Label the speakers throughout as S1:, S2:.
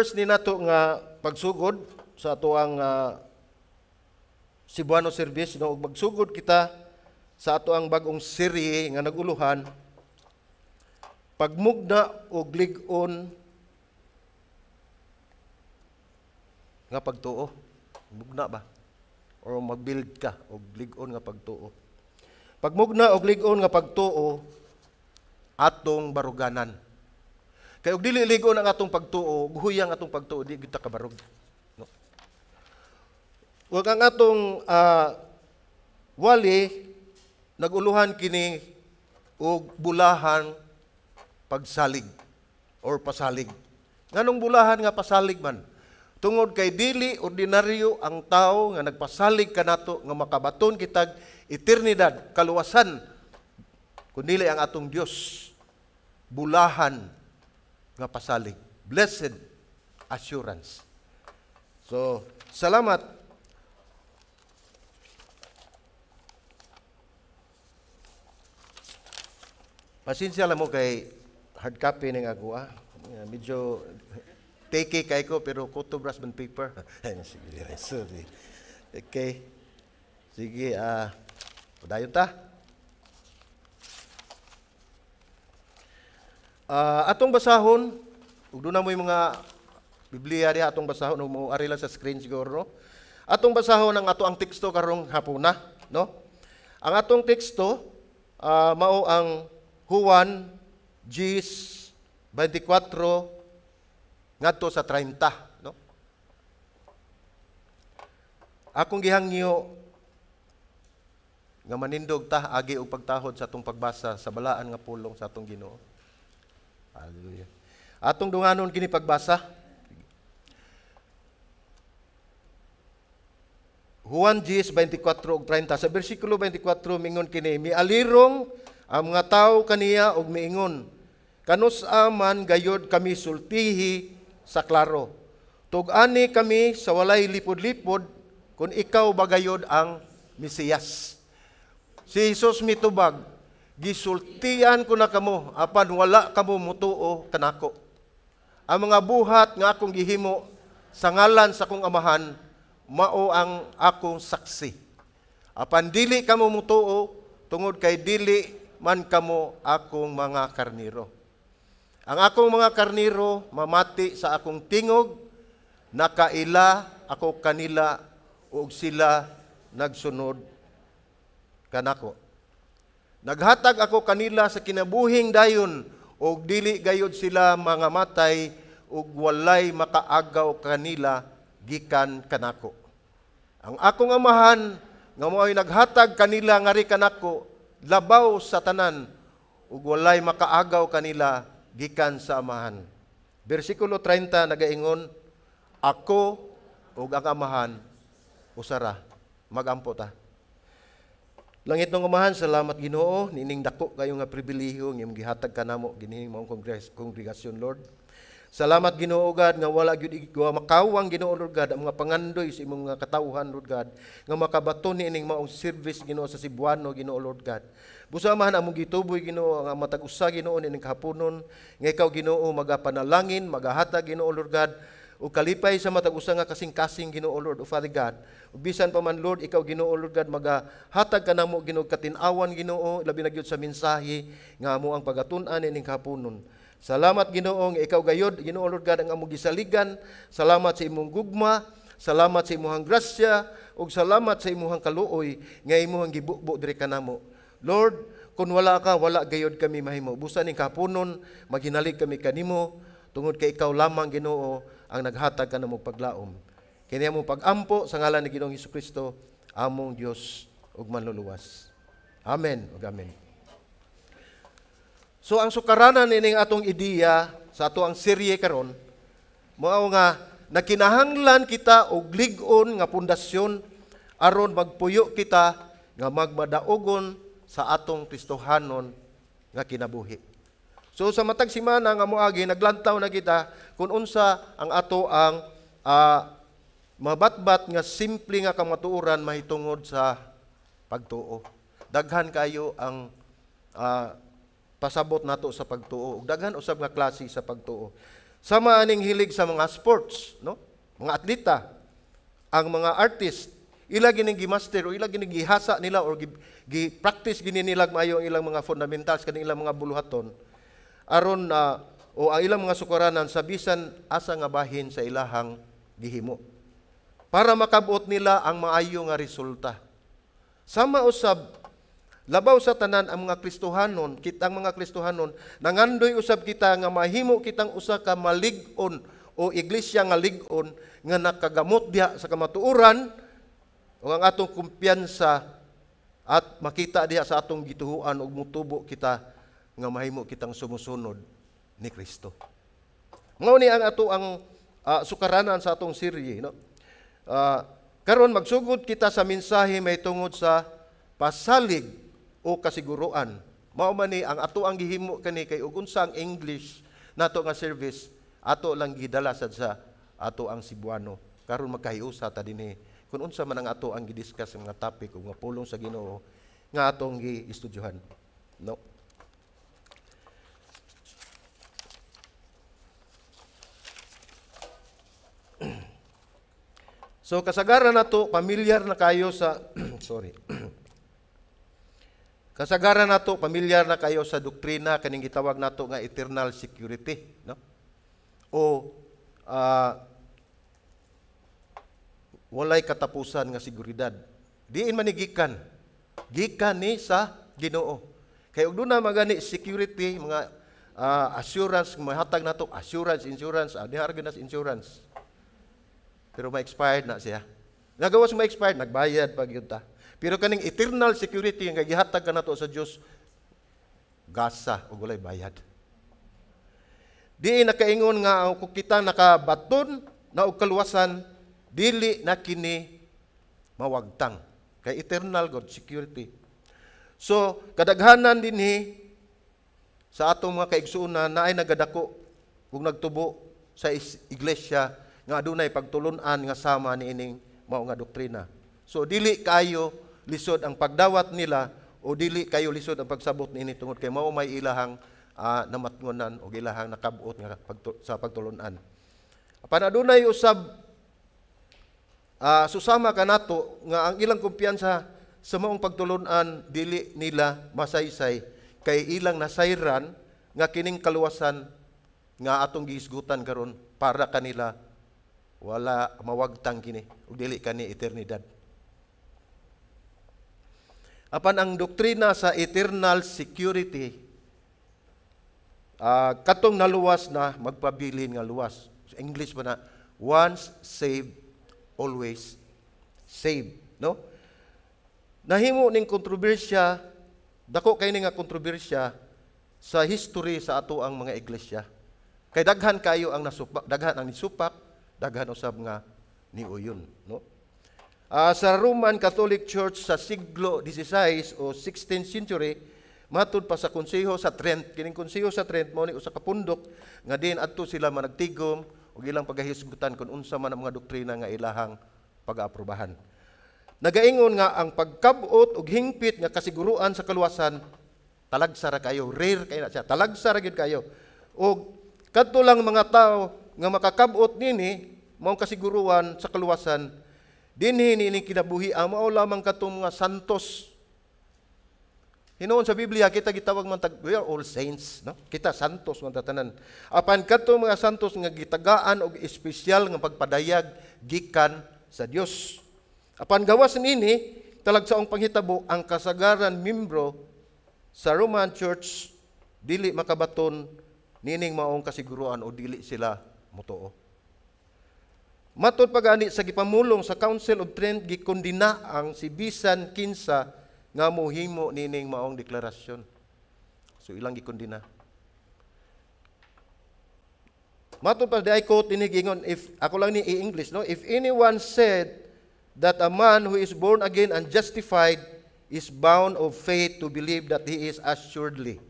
S1: first ni nato nga pagsugod sa ato ang Cebuano service no, magsugod kita sa ato ang bagong serye nga naguluhan pagmugna og lig-on nga pagtuo. Mugna ba? O mag-build ka og lig-on nga pagtuo. Pagmugna og lig-on nga pagtuo atong baruganan. Kay og dili lig-on ang atong pagtuo, guhuyang atong pagtuo di kita kabarog. No. Ug ang atong wali naguluhan kini og bulahan pagsalig or pasalig. Nganong bulahan nga pasalig man? Tungod kay dili ordinaryo ang tao nga nagpasalig kanato nga makabaton kitag eternidad, kaluwasan, kundi ang atong Dios. Bulahan nga pasalig. Blessed assurance. So, salamat. Pasensya lang mo kay hard copy ng agua. Medyo take kay ko pero photograph man paper. Sige, sorry. Okay. Sige, padayon ta. Atong basahon, ug doon na mo yung mga Biblia diha atong basahon, ug mo ari lang sa screen siguro. Atong basahon ang ato ang teksto karong hapuna, no? Ang atong teksto mao ang Juan 10:24 ngadto sa 30, no? Akong gihangyo nga manindog ta agi og pagtahod sa atong pagbasa sa balaan nga pulong sa atong Ginoo. Hallelujah. Atong dunganon kini pagbasa. Juan 10:24 ug 30 sa bersikulo 24 mingon kini, mialirong ang mga tawo kaniya og miingon, kanus-a man gayod kami sultihi sa klaro. Tug-ani kami sa walay lipod-lipod kung ikaw bagayod ang Mesiyas. Si Jesus mitubag, gisultian ko na kamo apan wala kamo mutuo kanako. Ang mga buhat nga akong gihimo sa ngalan sa akong amahan mao ang akong saksi. Apan dili kamo mutuo tungod kay dili man kamo akong mga karniro. Ang akong mga karniro mamati sa akong tingog, nakaila ako kanila ug sila nagsunod kanako. Naghatag ako kanila sa kinabuhing dayon ug dili gayud sila mga matay ug walay makaagaw kanila gikan kanako. Ang akong amahan nga mo'y naghatag kanila ngari kanako labaw sa tanan ug walay makaagaw kanila gikan sa amahan. Bersikulo 30 nagaingon, ako ug ang amahan usara magampo ta. Langit ng amahan, salamat Ginoo, nining dako kayo nga pribilehiyo nga gihatag kanamo gining maong kongregasyon Lord. Salamat Ginoo God nga wala gyud makawang Ginoo Lord God ang mga pangandoy sa imong mga katawhan Lord God nga makabaton ni ining maong service Ginoo sa Cebuano Ginoo Lord God. Busamahan among gituboy Ginoo ang matag usa Ginoo ining kahaponon nga ikaw Ginoo magapanalangin, magahatag Ginoo Lord God o kalipay sa matag usa nga kasing-kasing Ginoo Lord o Father God. Ug bisan pa man Lord ikaw Ginoo Lord God magahatag kanamo Ginoo katin-awan Ginoo labi na gyud sa mensahe nga amo ang pagatun-an ining kahaponon. Salamat Ginoo nga ikaw gayod Ginoo Lord God ang among gisaligan. Salamat sa imong gugma, salamat sa imong grasya ug salamat sa imong kaluoy nga imong gibukbo diri kanamo. Lord, kung wala ka, wala gayod kami mahimo. Busa ning kahaponon maghinalig kami kanimo tungod kay ikaw lamang Ginoo ang naghatag kanamo paglaom. Kini among pagampo sa ngalan ni Ginoong Hesukristo, among Dios ug manluluwas. Amen ug amen. So ang sukaranan ining atong ideya sa ato ang serye karon mao nga nakinahanglan kita og lig-on nga pundasyon aron magpuyo kita nga magmadaogon sa atong Kristohanon nga kinabuhi. So sa matag semana nga moagi naglantaw na kita kung unsa ang ato ang mabatbat nga simple nga kamatuoran mahitungod sa pagtuo. Daghan kayo ang pasabot nato sa pagtuo. Daghan usab nga klase sa pagtuo. Sama aning hilig sa mga sports, no? Mga atleta, ang mga artist, ila gining gimaster o ila gining gihasa nila or gi-practice gini nila maayo ang ilang mga fundamentals kaning ilang mga buluhaton aron o ang ilang mga sukaranan sa bisan asa nga bahin sa ilahang gihimo para makabot nila ang maayo nga resulta. Sama usab labaw sa tanan ang mga Kristohanon, kitang mga Kristohanon, nangandoy usab kita nga mahimo kitang usa ka malig-on o iglesia nga lig-on nga nakagamot diha sa kamatuoran o ang atong kumpiyansa at makita diha sa atong gituhuan ug mutubo kita nga mahimo kitang sumusunod ni Kristo. Mao ni ang ato ang sukaranan sa atong serye, no? Karon magsugod kita sa mensahe may tungod sa pasalig o kasiguruan. Mao man ni ang ato ang gihimo kani kay ug unsa ang English nato nga service ato lang gidala sad sa ato ang Cebuano. Karon magkahiusa ta dinhi kun unsa man ang ato ang gidiscuss nga topic ug mapulong sa Ginoo nga atong gi-estudyohan. No. So kasagaran nato pamilyar na kayo sa sorry. Kasagaran nato pamilyar na kayo sa doktrina kaning gitawag nato nga eternal security, no? O walay katapusan nga seguridad. Diin man gikan. Gikan ni sa Ginoo. Kay ug na magani security mga assurance mahatag nato assurance insurance diharganas insurance. Pero ma-expired na siya. Nagawas ma-expired nagbayad pag yun ta. Pero kaning eternal security nga gihatag kanato sa Dios gasa ug walay bayad. Di nakaingon nga kung kita nakabaton na og kaluwasan dili na kini mawagtang kay eternal God security. So kadaghanan dinhi sa atong mga kaigsuonan na ay nagadako ug nagtubo sa iglesia nga adunay pagtulon-an nga sama niining mao nga doktrina. So dili kayo lisod ang pagdawat nila o dili kayo lisod ang pagsabot niini tungod kay mao may ilahang namatngonan o ilahang nakabuot nga sa pagtulon-an. Apan adunay usab susama kanato nga ang ilang kumpiyansa sa maong pagtulon-an dili nila masaysay kay ilang nasayran nga kining kaluwasan nga atong gihisgutan karon para kanila wala mawagtang kini ug dili kani eternidad. Apan ang doktrina sa eternal security katong naluwas na magpabilin nga luwas. Sa English ba na once saved always saved, no? Nahimo ning kontrobersya, dako kay ni nga kontrobersya sa history sa ato ang mga iglesia. Kay daghan kayo ang nasupak, daghan ang nisupak, daghan usab nga niuyon, no? Sa Roman Catholic Church sa siglo XVI o 16th century, matud pa sa konseho sa Trent, kining konseho sa Trent mao ni usa ka pundok nga din adto sila managtigom ug ilang pagahisgutan kun unsa man ang mga doktrina nga ilahang pag-aprobahan. Nagaingon nga ang pagkabot ug hingpit nga kasiguruan sa kaluwasan talagsa ra kayo, rare kay na siya, talagsa ra gyud kayo. Ug kadto lang mga tao nga makakabot nini mao kasiguruan sa kaluwasan dinhi ni kinabuhi ang mao lamang katong mga santos. Hinuon sa Biblia kita gitawag man tag we are all saints, no? Kita santos man tatanan. Apan katong mga santos nga gitagaan og espesyal nga pagpadayag gikan sa Dios. Apan gawas nini talagsaong panghitabo ang kasagaran membro sa Roman Church dili makabaton nining maong kasiguruan o dili sila mutuo. Matod pagani sa gipamulong sa Council of Trent gikondina ang si bisan kinsa nga mohimo nining maong deklarasyon. So ilang gikondina. Matod pa di quote ini gingon if ako lang ni i-English, no, if anyone said that a man who is born again and justified is bound of faith to believe that he is assuredly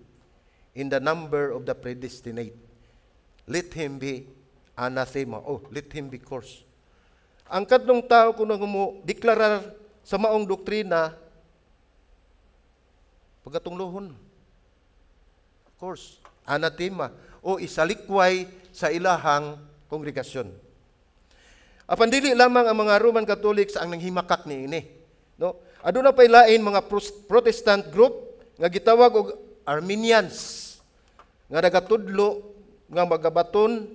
S1: in the number of the predestinate, let him be anathema. Oh, let him be cursed. Ang kadtong tao kuno mo deklarar sa maong doktrina pagkatunglohon. Course, anathema. o isalikway sa ilahang kongregasyon. Apan dili lamang ang mga Roman Catholics ang nanghimakak niini, no? Aduna pay lain mga Protestant group nga gitawag og Arminians nga nagatudlo nga magabaton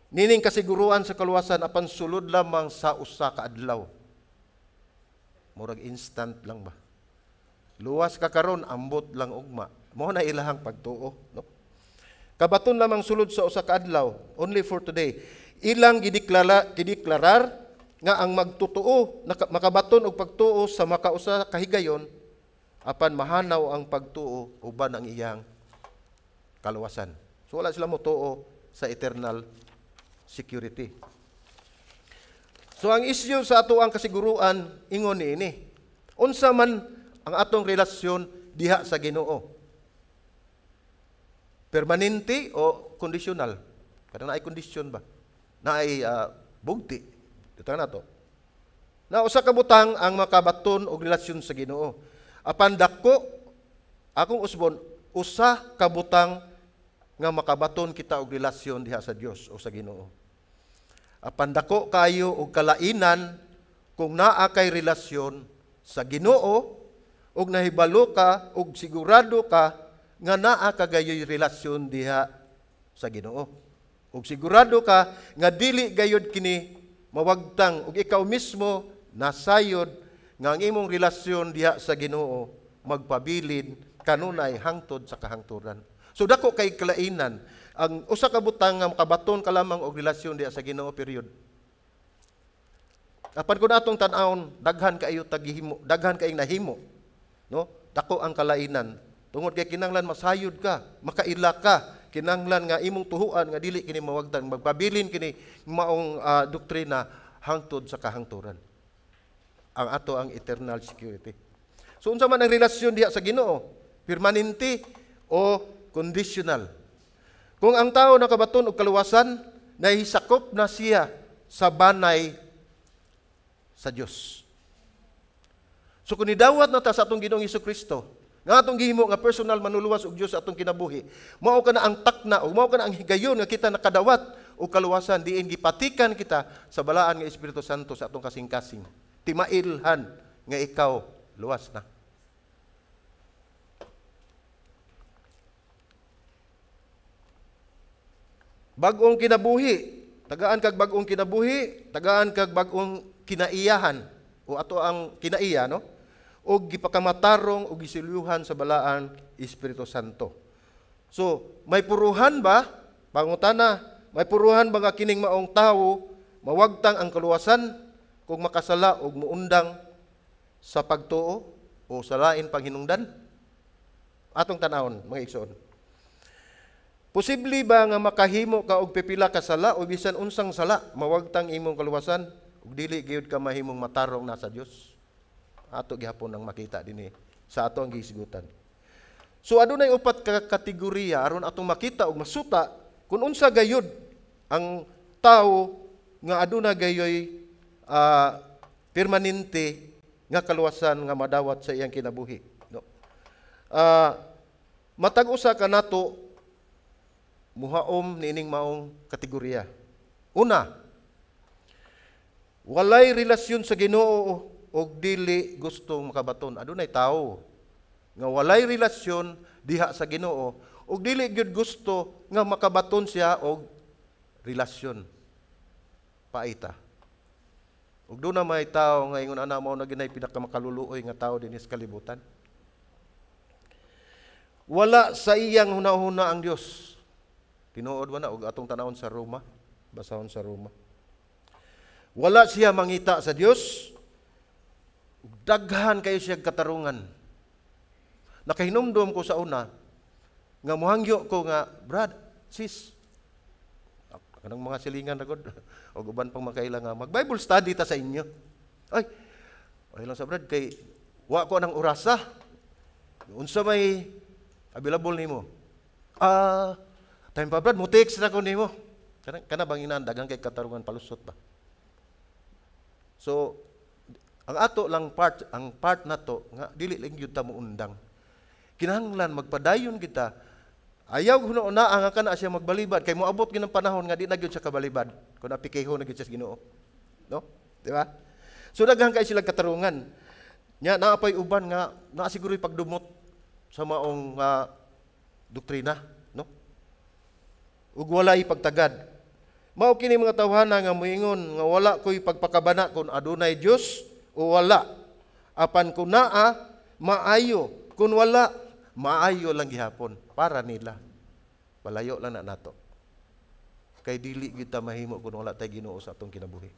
S1: nining kasiguruan sa kaluwasan apan sulod lamang sa usa ka adlaw. Murag instant lang ba? Luwas ka karon, ambot lang ugma. Mao na ilahang pagtuo, no? Kabaton lamang sulod sa usa ka adlaw, only for today. Ilang gideklarar nga ang magtutuo, makabaton og pagtuo sa makausa kahigayon, apan mahanaw ang pagtuo uban ang iyang kaluwasan. So wala sila motuo sa eternal security. So ang isyu sa ato ang kasiguruan ingon niini. Unsa man ang atong relasyon diha sa Ginoo? Permanente o conditional? Kada na ay condition ba? Na ay bugti. Dito na to. Na usa ka butang ang makabaton og relasyon sa Ginoo. Apan dako akong usbon usa ka butang nga makabaton kita og relasyon diha sa Dios o sa Ginoo. Apan dako kayo og kalainan kung naa kay relasyon sa Ginoo ug nahibalo ka ug sigurado ka nga naa kagayoy relasyon diha sa Ginoo. Ug sigurado ka nga dili gayud kini mawagtang ug ikaw mismo nasayod nga ang imong relasyon diha sa Ginoo magpabilin kanunay hangtod sa kahangturan. So dako kay kalainan ang usa ka butang nga makabaton ka lamang og relasyon diha sa Ginoo period. Apan kun atong tan-awon daghan kaayo tagihimo, daghan kaayong nahimo, no? Dako ang kalainan. Tungod kay kinahanglan masayod ka, makaila ka, kinahanglan nga imong tuhuan nga dili kini mawagtang magpabilin kini maong doktrina hangtod sa kahangturan. Ang ato ang eternal security. So unsa man ang relasyon diha sa Ginoo? Permanente o conditional? Kung ang tao nakabaton og kaluwasan, nahisakop na siya sa banay sa Dios. So kung nidawat na ta sa atong Ginoong Hesukristo, nga atong gihimo nga personal manuluwas og Dios sa atong kinabuhi, mao ka na ang takna o mao ka na ang higayon nga kita nakadawat og kaluwasan diin gipatikan kita sa balaan nga Espiritu Santo sa atong kasing-kasing. Timailhan nga ikaw luwas na. Bag-ong kinabuhi, tagaan kag bag-ong kinabuhi, tagaan kag bag-ong kinaiyahan o ato ang kinaiya, no? O gipakamatarong o gisilyuhan sa balaan Espiritu Santo. So, may puruhan ba? Pangutana, may puruhan ba nga kining maong tao mawagtang ang kaluwasan kung makasala og muundang sa pagtuo o sa lain panghinungdan? Atong tanawon, mga igsoon. Posible ba nga makahimo ka og pipila ka sala o bisan unsang sala mawagtang imong kaluwasan ug dili gyud ka mahimong matarong na sa Dios? Ato gihapon ang makita dinhi sa ato ang gisigutan. So adunay upat ka kategorya aron atong makita og masuta kung unsa gayud ang tawo nga aduna gayoy permanente nga kaluwasan nga madawat sa iyang kinabuhi, no? Matag usa ka nato muhaom niining maong kategorya. Una, walay relasyon sa Ginoo og dili gustong makabaton. Adunay tawo nga walay relasyon diha sa Ginoo og dili gyud gusto nga makabaton siya og relasyon. Paita. Ug do na may tawo nga ingon ana mao na ginay pinakamakaluluoy nga tawo dinhi sa kalibutan. Wala sa iyang hunahuna ang Dios. Tinuod na og atong tanawon sa Roma, basahon sa Roma. Wala siya mangita sa Dios. Daghan kayo siya katarungan. Nakahinumdum ko sa una nga muhangyo ko nga, brad, sis, kanang mga silingan na god o uban pang makaila nga mag-Bible study ta sa inyo. Ay lang sa brad kay wa ko nang orasa. Unsa may available nimo? Time pa brad, mo text na ko nimo. Kana bang inandagan kay katarungan palusot ba? So ang ato lang part na to nga dili lang gyud ta mo undang. Kinahanglan magpadayon kita Ayaw kuno na ang kana siya magbalibad kay moabot gyud ang panahon nga di na gyud siya kabalibad kun apikeho na gyud siya sa Ginoo. No? Di ba? So daghan kay sila katarungan. Nya naapay uban nga naa siguro pagdumot sa maong doktrina, no? Ug walay pagtagad. Mao kini mga tawhana nga moingon nga wala koy pagpakabana kun adunay Dios o wala. Apan kun naa maayo, kun wala maayo lang gihapon para nila. Palayo lang na nato. Kay dili kita mahimo kun wala tay Ginoo sa atong kinabuhi.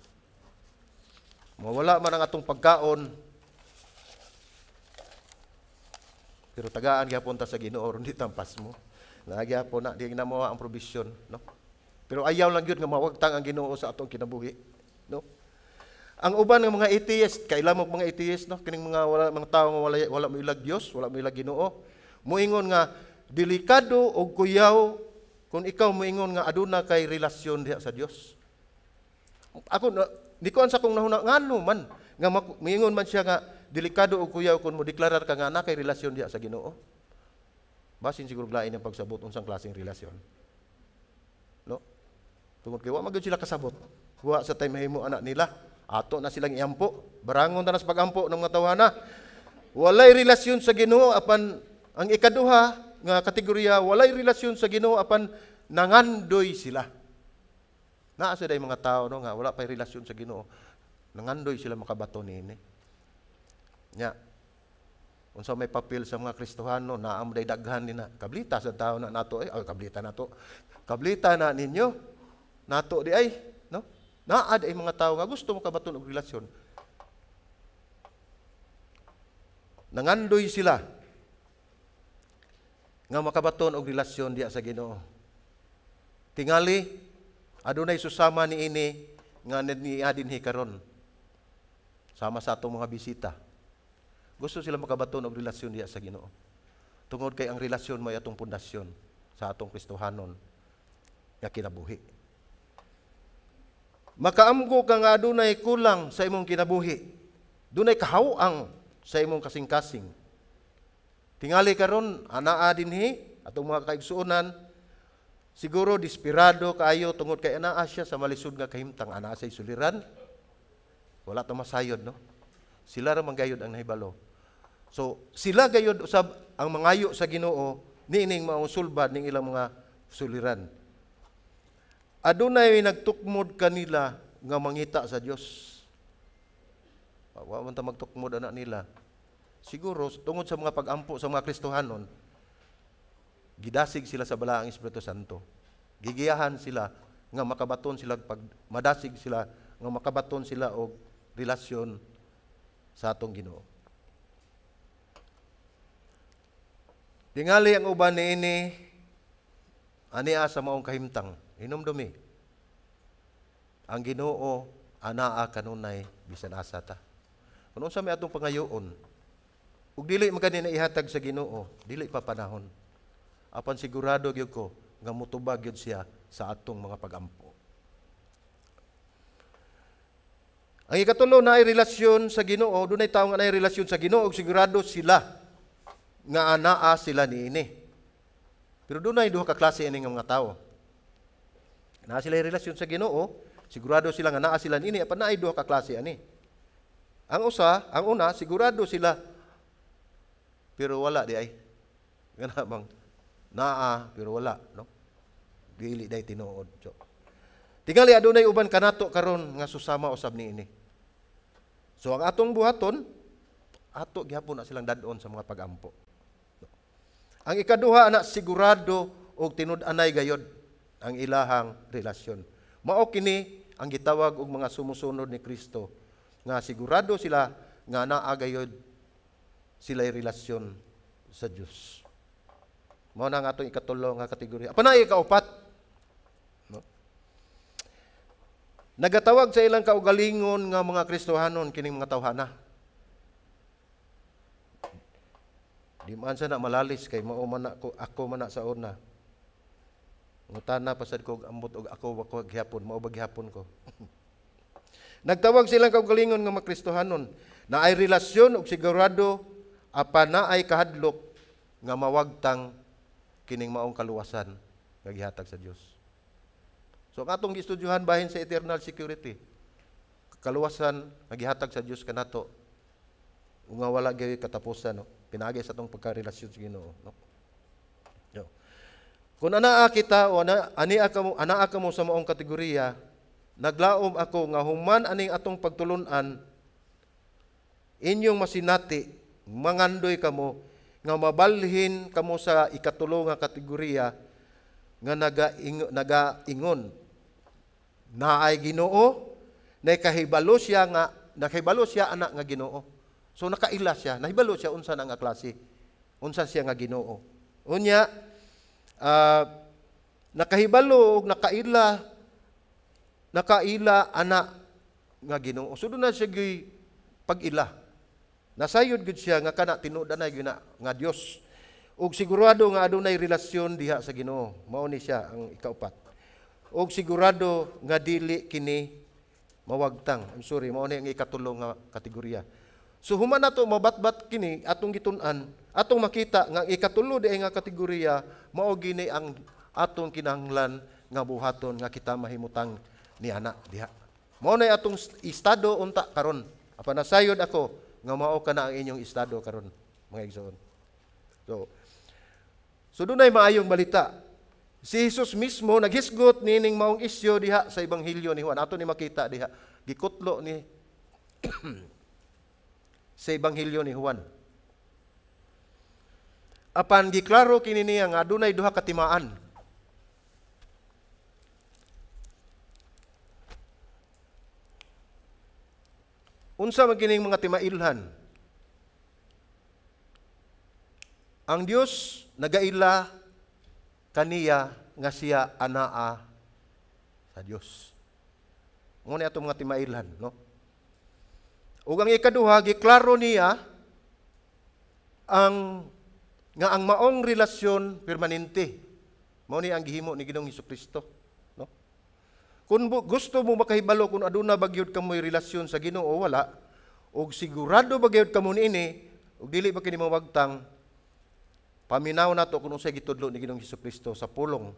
S1: Mawala man ang atong pagkaon, pero tagaan gyapon ta sa Ginoo ron di tampas mo. Nagyapon na di na mo ang provision, no? Pero ayaw lang gyud nga mawagtang ang Ginoo sa atong kinabuhi, no? Ang uban ng mga atheist, kailan mo mga atheist, no? Kining mga tawo nga wala moilag Dios, wala moilag Ginoo, moingon nga delikado og kuyaw kung ikaw moingon nga aduna kay relasyon diha sa Dios. Ako di ko ansa kung nahuna ngano man nga moingon man siya nga delikado og kuyaw kung mo deklarar ka nga na kay relasyon diha sa Ginoo. Basin siguro lain ang pagsabot unsang klaseng relasyon. No? Tungod kay wa magyud sila kasabot. Wa sa time mahimo anak nila. Ato na silang iampo. Barangon ta na sa pagampo ng mga tawhana. Walay relasyon sa Ginoo apan ang ikaduha nga kategorya walay relasyon sa Ginoo apan nangandoy sila. Naa sa day mga tao no nga wala pay relasyon sa Ginoo. Nangandoy sila makabato niini. Nya. Unsa may papel sa mga Kristohano na amo day daghan nina. Kablita sa tao na nato kablita nato. Kablita na ninyo. Nato di ay, no? Naad ay mga tao nga gusto mo kabaton og relasyon. Nangandoy sila nga makabaton og relasyon diya sa Ginoo. Tingali adunay susama niini nga niadinhi karon. Sama sa atong mga bisita. Gusto sila makabaton og relasyon diya sa Ginoo. Tungod kay ang relasyon may atong pundasyon sa atong Kristohanon nga kinabuhi. Makaamgo ka nga adunay kulang sa imong kinabuhi. Dunay kahawang sa imong kasing-kasing. Tingali karon anaa dinhi atong mga kaigsuonan siguro desperado kaayo tungod kay anaa siya sa malisud nga kahimtang anaa sa isuliran. Wala ta masayod no. Sila ra manggayod ang nahibalo. So sila gayud usab ang mangayo sa Ginoo niining mausulbad ning ilang mga suliran. Adunay nagtukmod kanila nga mangita sa Dios. Wa man ta magtukmod anak nila. Siguro tungod sa mga pagampo sa mga Kristohanon, gidasig sila sa balaang Espiritu Santo. Gigiyahan sila nga makabaton sila madasig sila nga makabaton sila og relasyon sa atong Ginoo. Tingali ang uban niini ania sa maong kahimtang. Hinumdumi. Ang Ginoo anaa kanunay bisan asa ta. Kuno sa may atong pangayoon, ug dili man kanina ihatag sa Ginoo, dili pa panahon. Apan sigurado gyud ko nga mutubag gyud siya sa atong mga pagampo. Ang ikatulo na ay relasyon sa Ginoo, dunay tawo nga naay relasyon sa Ginoo ug sigurado sila nga anaa sila niini. Pero dunay duha ka klase ini nga mga tawo. Naa sila relasyon sa Ginoo, sigurado sila nga naa sila niini apan naay duha ka klase ani. Ang una sigurado sila pero wala di ay. Ngana bang naa pero wala, no? Dili day tinuod. So, tingali adunay uban kanato karon nga susama usab niini. So ang atong buhaton ato gihapon na silang dadon sa mga pagampo. Ang ikaduha ana sigurado og tinud-anay gayod ang ilahang relasyon. Mao kini ang gitawag og mga sumusunod ni Kristo nga sigurado sila nga naa gayod sila'y relasyon sa Dios. Mao na ang atong ikatulo nga kategorya. Apan na ikaupat. No? Nagatawag sa ilang kaugalingon nga mga Kristohanon kining mga tawhana. Di man sa na malalis kay mao man ako man sa una. Ngutana pasad ko ambot og ako gihapon mao ba gihapon ko. Nagtawag silang kaugalingon nga mga Kristohanon na ay relasyon og sigurado apan na ay kahadlok nga mawagtang kining maong kaluwasan nga gihatag sa Dios. So katong gistudyuhan bahin sa eternal security, kaluwasan nga gihatag sa Dios kanato nga wala gyud katapusan, no? Pinaagi sa atong pagkarelasyon sa Ginoo, no? Yo. Kung anaa kita o anaa ka mo sa maong kategorya, naglaom ako nga human aning atong pagtulunan, inyong masinati, mangandoy kamo, nga mabalhin kamo sa ikatulo nga kategorya nga nagaingon na ay Ginoo, nakahibalo siya anak nga Ginoo. So nakaila siya, nahibalo siya unsa na nga klase, unsa siya nga Ginoo. Unya, nakahibalo ug nakaila anak nga Ginoo. So doon na siya pag-ila. Nasayod gud siya nga kana tinudan na gyud nga Dios. Ug sigurado nga adunay relasyon diha sa Ginoo. Mao ni siya ang ikaupat. Ug sigurado nga dili kini mawagtang. Mao ni ang ikatulo nga kategorya. So human nato mabatbat kini atong gitun-an, atong makita nga ikatulo di nga kategorya mao gini ang atong kinahanglan nga buhaton nga kita mahimutang ni ana diha. Mao na atong estado unta karon. Apan nasayod ako nga mao kana ang inyong estado karon, mga igsoon. So dunay maayong balita. Si Jesus mismo naghisgot nining maong isyu diha sa ebanghelyo ni Juan. Ato ni makita diha gikutlo ni sa ebanghelyo ni Juan. Apan giklaro kini niya nga adunay duha ka timaan. Unsa man kining mga timailhan? Ang Dios nagaila kaniya nga siya anaa sa Dios. Mo ni atong mga timailhan, no? Ug ang ikaduha giklaro niya ang maong relasyon permanente. Mao ni ang gihimo ni Ginoong Hesukristo, no? Kung gusto mo makahibalo kung aduna bagyod kamoy relasyon sa Ginoo o wala, ug sigurado bagyod kamo niini, ug dili ba kini mawagtang, paminaw nato kung unsay gitudlo ni Ginoong Hesukristo sa pulong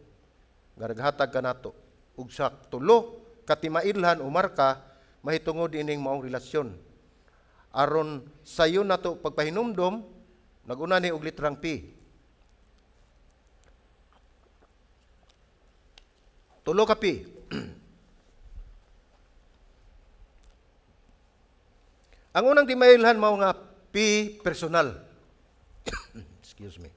S1: nga naghatag kanato ug sa tulo katimailhan o marka mahitungod ining maong relasyon. Aron sayon nato pagpahinumdom, naguna ni og litrang P. Tulo ka P. Ang unang timailhan mao nga P personal. Excuse me.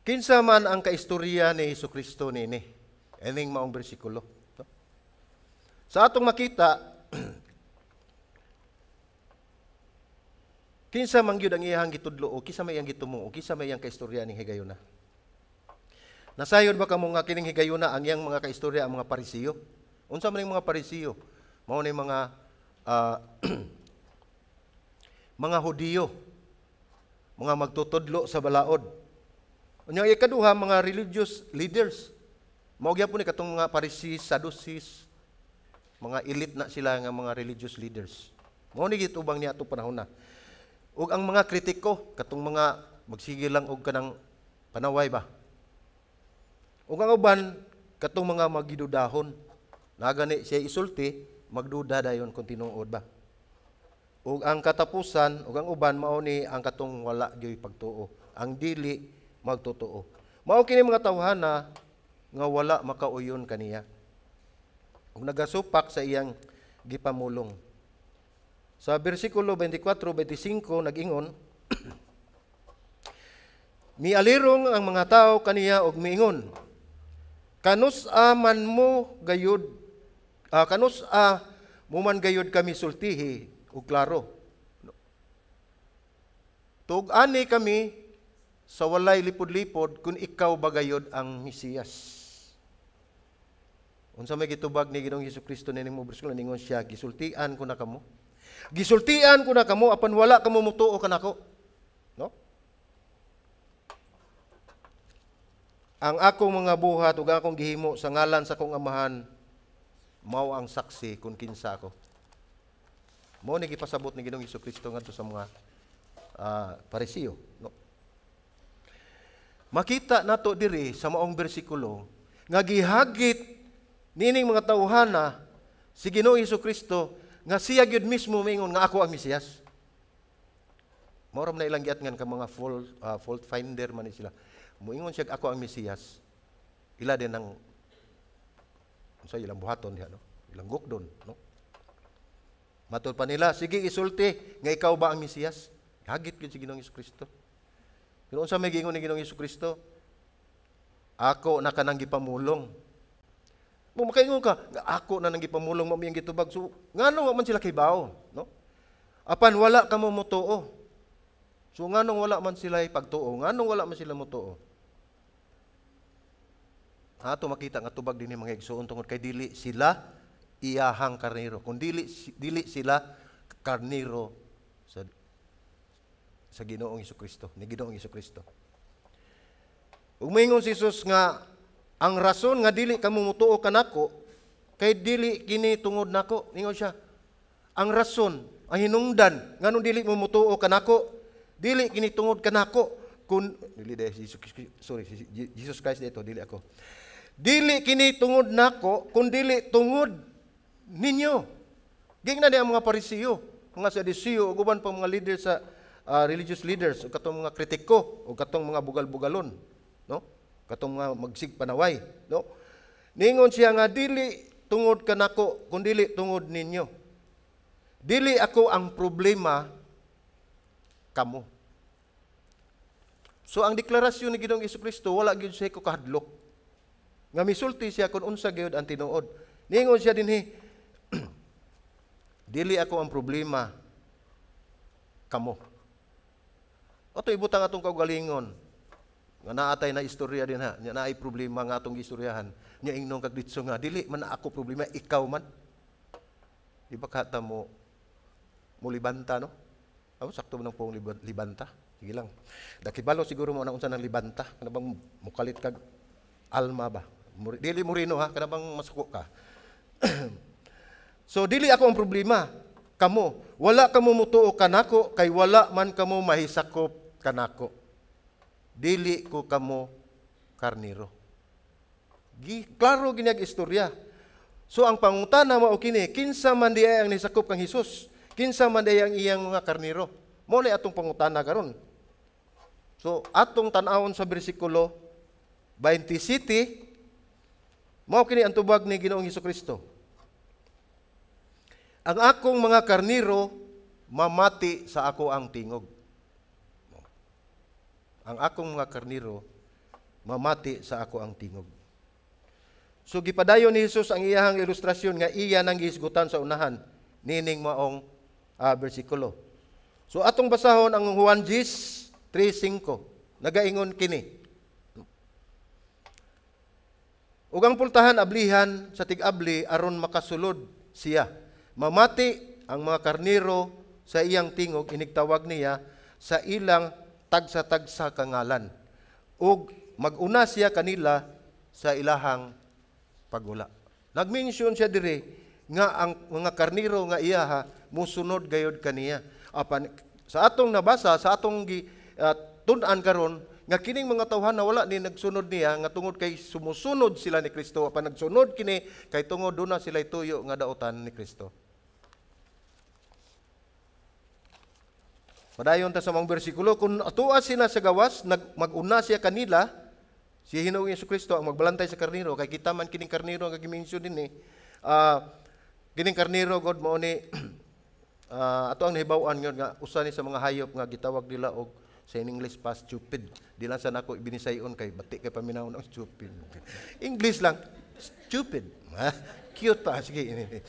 S1: Kinsa man ang kaistorya ni Hesukristo nini? Ining maong bersikulo. No? Sa atong makita, kinsa man gyud ang iyang gitudlo o kinsa may iyang gitumo o kinsa may iyang kaistorya ning higayuna. Nasayod ba kamo nga kining higayuna ang iyang mga kaistorya ang mga Parisiyo? Unsa man ning mga Parisiyo? Mao ni mga mga Hudiyo, mga magtutudlo sa balaod. Unyang ikaduha mga religious leaders. Mao gyapon ni katong mga Pharisees, Sadducees, mga elite na sila nga mga religious leaders. Mao ni gitubang niya ato panahon na. Ug ang mga kritiko, katong mga magsige lang og kanang panaway ba. Ug ang uban katong mga magidudahon, nagani siya isulti, magduda dayon kung tinuod ba. Ug ang katapusan, ug ang uban mao ni ang katong wala gyud pagtuo, ang dili magtotoo. Mao kini mga tawhana nga wala makauyon kaniya. Ug nagasupak sa iyang gipamulong. Sa bersikulo 24-25 nag-ingon, mialirong ang mga tao kaniya og miingon, kanus-a man mo gayud, kanus-a mo man gayud kami sultihi ug klaro. Tug-ani kami sa walay lipod-lipod kung ikaw bagayod ang Mesiyas. Unsa may gitubag ni Ginoong Hesukristo nining mga bersikulo ningon siya, gisultian ko na kamo. Gisultian ko na kamo apan wala kamo mutuo kanako. No? Ang akong mga buhat ug akong gihimo sa ngalan sa akong amahan mao ang saksi kung kinsa ako. Mao ni gipasabot ni Ginoong Hesukristo ngadto sa mga Parisiyo, no? makita nato diri sa maong bersikulo nga gihagit nining mga tawhana si Ginoong Hesukristo nga siya gyud mismo mingon nga ako ang Mesiyas. Mao na ilang giatngan ka mga fault finder man sila. Muingon siya ako ang Mesiyas. Ila din ang unsa ilang buhaton diha no? Ilang gukdon no? Matud pa nila, sige isulti nga ikaw ba ang Mesiyas? Hagit gyud si Ginoong Hesukristo. Pero unsa may giingon ni Ginoong Hesukristo? Ako na kanang gipamulong. Mo makaingon ka, ako na nang gipamulong mo miyang gitubag. So ngano man sila kibaw, no? Apan wala ka mo mutuo. So nganong wala man sila pagtuo? Nganong wala man sila mutuo? Ato makita nga tubag dinhi mga igsoon tungod kay dili sila iyahang karniro. Kung dili sila karniro sa Ginoong Hesukristo, ni Ginoong Hesukristo. Ug moingon si Jesus nga ang rason nga dili kamo mutuo kanako kay dili kini tungod nako. Ingon siya. Ang rason, ang hinungdan nganong dili mo mutuo kanako, dili kini tungod kanako kun dili Jesus Christ dito, dili ako. Dili kini tungod nako, kun dili tungod ninyo. Gingna ni ang mga Parisiyo, mga Saduceo, ug uban pa mga leader sa religious leaders, ug katong mga kritiko, ug katong mga bugal-bugalon, no? Katong mga magsigpanaway, no? Ningon siya nga dili tungod kanako, kun dili tungod ninyo. Dili ako ang problema, kamo. So ang deklarasyon ni Ginoong Hesukristo wala gyud siya ko kahadlok. Nga misulti siya kung unsa gyud ang tinuod. Ningon siya dinhi, dili ako ang problema, kamo. Ato ibutang atong kaugalingon nga naatay na istorya din ha, nya naay problema nga atong istoryahan. Nya ingnon kag ditso nga dili man ako problema, ikaw man. Di ba kata mo libanta no? Ako sakto man pong libanta. Sige lang. Dakibalo siguro mo na unsa nang libanta, kana bang mukalit kag alma ba? Dili murino ha, kana bang masuko ka. So dili ako ang problema, kamo. Wala kamo mutuo kanako kay wala man kamo mahisakop kanako. Dili ko kamo karniro. Klaro ginyag istorya. So ang pangutana mao kini, kinsa man di ang nisakop kang Hesus? Kinsa man di ang iyang mga karniro? Mao ni atong pangutana karon. So atong tan-awon sa bersikulo 27, mao kini ang tubag ni Ginoong Hesukristo. Ang akong mga karniro mamati sa ako ang tingog. Ang akong mga karniro mamati sa ako ang tingog. So gipadayon ni Jesus ang iyahang ilustrasyon nga iya nang gihisgutan sa unahan nining maong bersikulo. So atong basahon ang Juan 3:5. Nagaingon kini. Ug ang pultahan ablihan sa tig-abli aron makasulod siya. Mamati ang mga karniro sa iyang tingog, inigtawag niya sa ilang tagsa-tagsa kangalan. Ug mag-una siya kanila sa ilahang pagula. Nag-mention siya dire nga ang mga karniro nga iyaha musunod gayod kaniya. Apan sa atong nabasa, sa atong tun-an karon nga kining mga tawhana wala ni nagsunod niya nga tungod kay sumusunod sila ni Kristo, apan nagsunod kini kay tungod duna sila tuyo nga daotan ni Kristo. Padayon ta sa mga bersikulo, kung atuwa sila sa gawas, mag-una siya kanila, si Ginoong Hesukristo ang magbalantay sa karniro, kay kita man kining karniro nga gimension din kining karniro god mao ni ato ang nahibaw-an nga usa ni sa mga hayop nga gitawag nila og sa English pa stupid. Di lang sa nako ibinisayon kay bati kay paminawon ang stupid. English lang, stupid. Cute pa sige.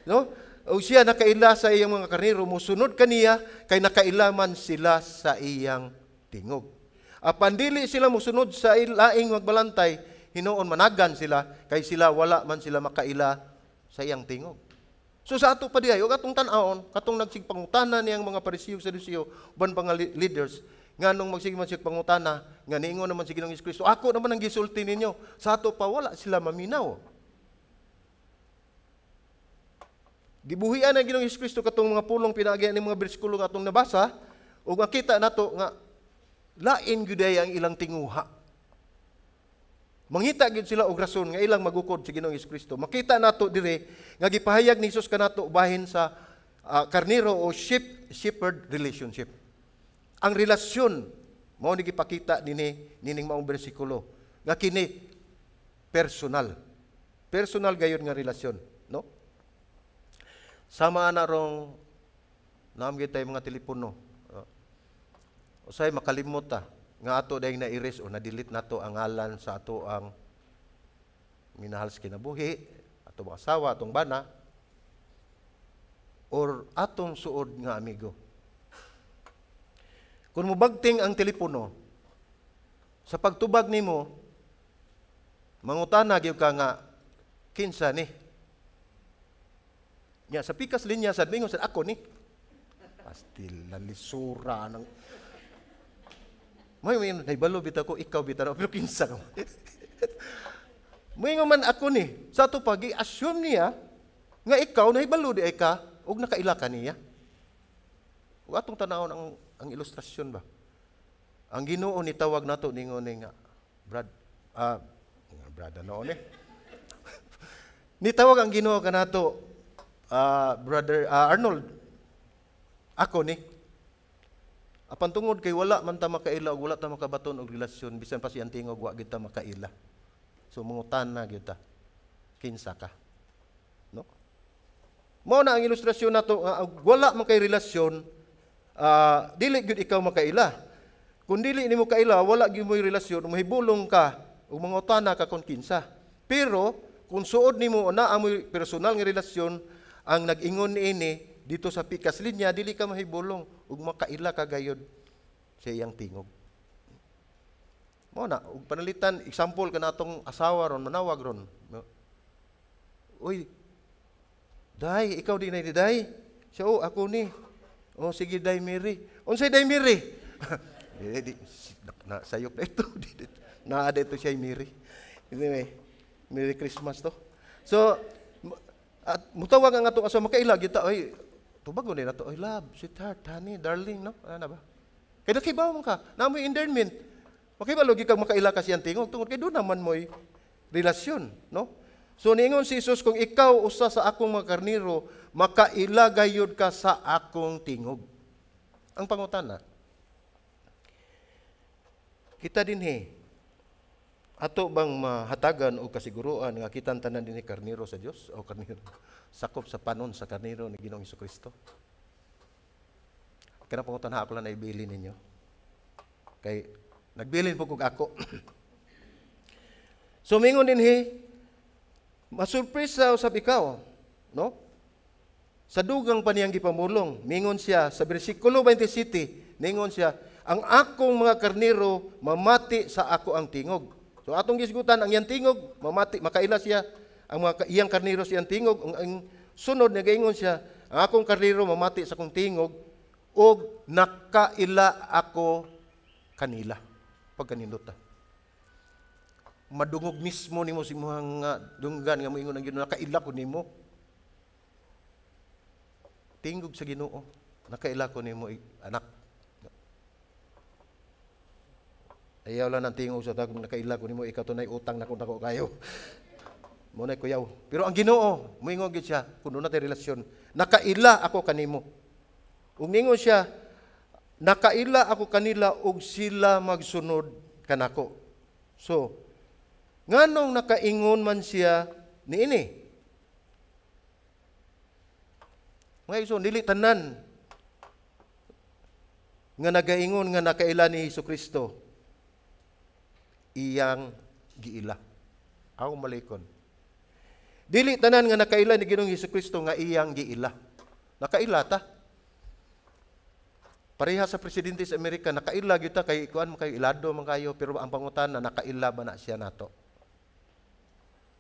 S1: No? O siya nakaila sa iyang mga karniro, musunod kaniya kay nakailaman sila sa iyang tingog. Apan dili sila musunod sa laing magbalantay, hinuon managan sila kay sila wala man sila makaila sa iyang tingog. So sa ato pa diay, ug atong tan-awon, katong nagsigpangutana niyang mga Parisiyo sa Saduceo, uban pa nga leaders, nganong magsige man siya pangutana, nga niingon naman si Ginoong Hesukristo, ako naman ang gisulti ninyo. Sa ato pa wala sila maminaw. Gibuhian ang Ginoong Hesukristo katong mga pulong pinaagian ng mga bersikulo nga atong nabasa, ug makita nato nga lain gyud ang ilang tinguha. Mangita gyud sila og rason nga ilang magukod sa Ginoong Hesukristo. Makita nato dire nga gipahayag ni Hesus kanato bahin sa karniro o shepherd relationship. Ang relasyon mao ni gipakita nining maong bersikulo nga kini personal. Personal gayud nga relasyon, no? Sama na rong namgid tay mga telepono. Usay makalimot ta nga ato dayang na-erase o na-delete nato ang ngalan sa ato ang minahal sa kinabuhi, ato mga asawa, atong bana, or atong suod nga amigo. Kung mubagting ang telepono, sa pagtubag nimo, mangutana gyud ka nga, kinsa ni? Nya sa pikas linya sad mingon sad ako ni. Pastil lalisura ng may naibalo bitaw ko, ikaw bitaw, pero kinsa ka. May man ako ni, sa ito pag i-assume niya, nga ikaw naibalo di ay ka, o nakaila ka niya. O atong tanawon ang ilustrasyon ba? Ang Ginoo ni tawag nato ningon nga, Brad ano ni? Nitawag ang Ginoo kanato, Brother Arnold, ako ni, apan tungod kay wala man ta makaila ug wala ta makabaton og relasyon bisan pa siyang tingog wa gid ta makaila. So mangutana gyud ta. Kinsa ka? No? Mao na ang ilustrasyon nato nga wala man kay relasyon dili gyud ikaw makaila. Kung dili nimo kaila wala gyud mo relasyon mahibulong ka ug mangutana ka kon kinsa. Pero kung suod nimo na amoy personal nga relasyon ang nag-ingon niini dito sa pikas linya, dili ka mahibulong ug makaila ka gayud sa iyang tingog. Mao na, ug panalitan, example kanatong asawa ron, manawag ron. Uy, Day, ikaw di na di Day? Siya, ako ni. Sige Day Mary. Unsay Day Mary? Nasayop na ito. Naada ito siya Mary. Anyway, Merry Christmas to. So, at mutawag ang atong asawa makaila kita, oy, tubagon din nato, oy love, sweetheart, honey, darling, no? Ano ba? Kaya nakibaw mo ka, namoy endearment. Makibalo gyud kag makaila ka siyang tingog tungod kay doon naman mo'y relasyon, no? So niingon si Jesus, kung ikaw usa sa akong mga karniro, makaila gayud ka sa akong tingog. Ang pangutana, kita dinhi ato bang mahatagan o kasiguruan nga kitang tanan dinhi karniro sa Dios o karniro sakop sa panon sa karniro ni Ginoong Hesukristo? Kana pangutana ako lang na ibili ninyo. Kay nagbilin po kog ako. So mingon dinhi, masurpresa usab ikaw, no? Sa dugang pa niyang gipamulong, mingon siya sa bersikulo 27, mingon siya, ang akong mga karniro mamati sa ako ang tingog. So atong gisgutan ang iyang tingog, mamati, makaila siya, ang mga iyang karniro siyang tingog, ang sunod nagaingon siya, ang akong karniro mamati sa akong tingog, og nakaila ako kanila. Pagkanindot ta. Madungog mismo nimo si mga dunggan nga moingon ang Ginoo, nakaila ko nimo. Tingog sa Ginoo, nakaila ko nimo anak. Ayaw lang ng tingog sa tagong nakaila ko nimo, ikaw tunay utang na ko kayo. Mo na kuyaw. Pero ang Ginoo, moingon gyud siya, kuno na tay relasyon, nakaila ako kanimo. Ug ningon siya, nakaila ako kanila ug sila magsunod kanako. So, nganong nakaingon man siya niini? Mga iso, dili tanan nga nagaingon nga nakaila ni Hesukristo iyang giila. Aw malikon. Dili tanan nga nakaila ni Ginoong Hesukristo nga iyang giila. Nakaila ta. Pareha sa presidente sa Amerika, nakaila gyud ta kay kuan mo kay ilado man kayo, pero ang pangutana nakaila ba na siya nato?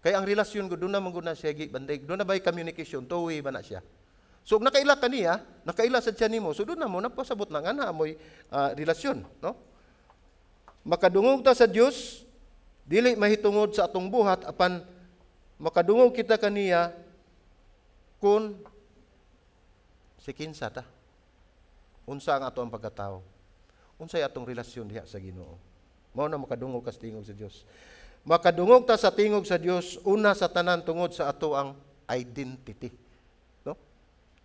S1: Kay ang relasyon ko doon na manguna siya gibanday, doon na bay communication, two-way ba na siya? So nakaila kaniya, nakaila sa siya nimo, so doon na mo napasabot na nga na amoy relasyon, no? Makadungog ta sa Dios, dili mahitungod sa atong buhat apan makadungog kita kaniya kun si kinsa ta. Unsa ang ato ang pagkatao? Unsay atong relasyon diha sa Ginoo? Mao na makadungog kas tingog sa Dios. makadungog ta sa tingog sa Dios una sa tanan tungod sa ato ang identity, no?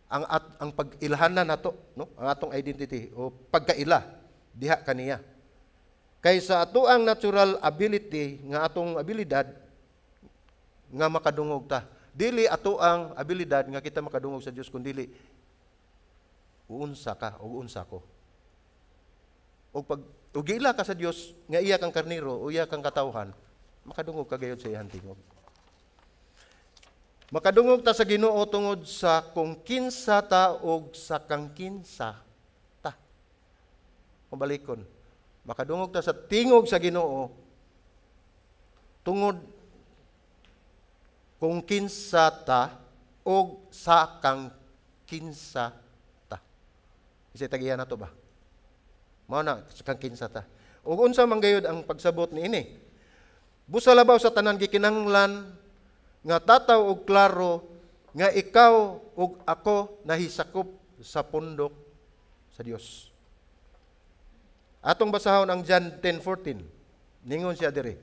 S1: Ang pag-ilhanan nato, no? Ang atong identity o pagkaila diha kaniya. Kaysa ato ang natural ability nga atong abilidad nga makadungog ta. Dili ato ang abilidad nga kita makadungog sa Dios kundi uunsa ka o unsa ko. O pag ugila ka sa Dios nga iya kang karniro o iya kang katawhan, makadungog ka gayud sa iyang tingog. Makadungog ta sa Ginoo tungod sa kung kinsa ta o sa kang kinsa ta. Mabalikon. Makadungog ta sa tingog sa Ginoo tungod kung kinsa ta o sa kang kinsa ta. Isa tagiya na to ba? Mao na sa kang kinsa ta. Ug unsa man gayud ang pagsabot niini? Busa labaw sa tanan gikinahanglan nga tataw og klaro nga ikaw ug ako nahisakop sa pundok sa Dios. Atong basahon ang John 10:14. Ningon siya diri.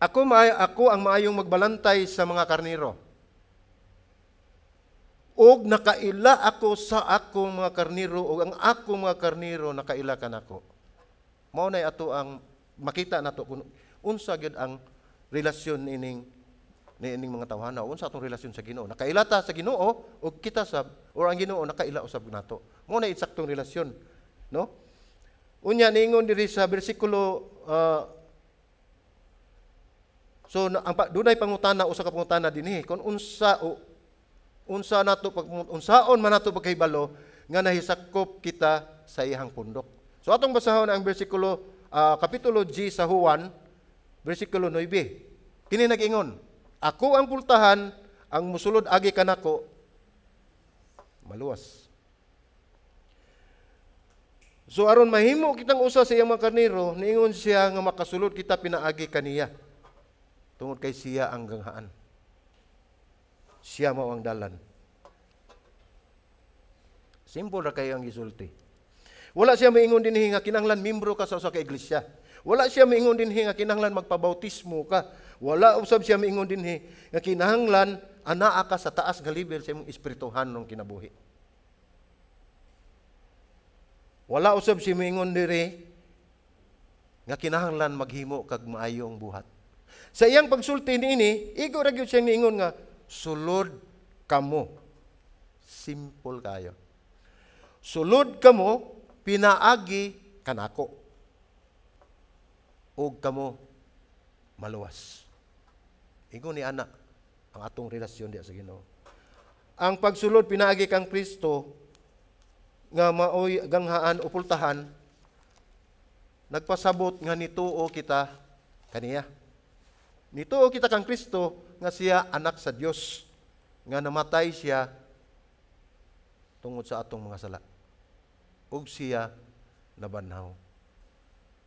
S1: Ako ang maayong magbalantay sa mga karniro. Og nakaila ako sa akong mga karniro og ang akong mga karniro nakaila kanako. Mao nay ato ang makita nato kung unsa gyud ang relasyon niining mga tawhana, unsa atong relasyon sa Ginoo. Nakaila ta sa Ginoo og kita sab or ang Ginoo nakaila usab nato. Mao nay eksaktong relasyon, no? Unya ningon diri sa bersikulo so ang dunay pangutana usa ka pangutana dinhi kung unsa nato unsaon man nato pagkahibalo nga nahisakop kita sa iyang pundok. So atong basahon ang bersikulo kapitulo G sa Juan bersikulo 9. Kini nag-ingon, ako ang pultahan, ang musulod agi kanako maluwas. So aron mahimo kitang usa sa iyang mga karniro, niingon siya nga makasulod kita pinaagi kaniya. Tungod kay siya ang ganghaan. Siya mao ang dalan. Simple ra kayo ang gisulti. Wala siya maingon dinhi nga kinahanglan membro ka sa usa ka iglesia. Wala siya maingon dinhi nga kinahanglan magpabautismo ka. Wala usab siya maingon dinhi nga kinahanglan anaa ka sa taas nga level sa imong espirituhanong kinabuhi. Wala usab siya maingon diri nga kinahanglan maghimo kag maayong buhat. Sa iyang pagsulti niini, igo ra gyud siya niingon nga sulod kamo. Simple kayo. Sulod kamo pinaagi kanako. Og kamo maluwas. Igo ni ana ang atong relasyon diya sa Ginoo. Ang pagsulod pinaagi kang Kristo nga maoy ganghaan o pultahan nagpasabot nga nituo kita kaniya. Nituo kita kang Kristo nga siya anak sa Dios nga namatay siya tungod sa atong mga sala. Ug siya nabanhaw.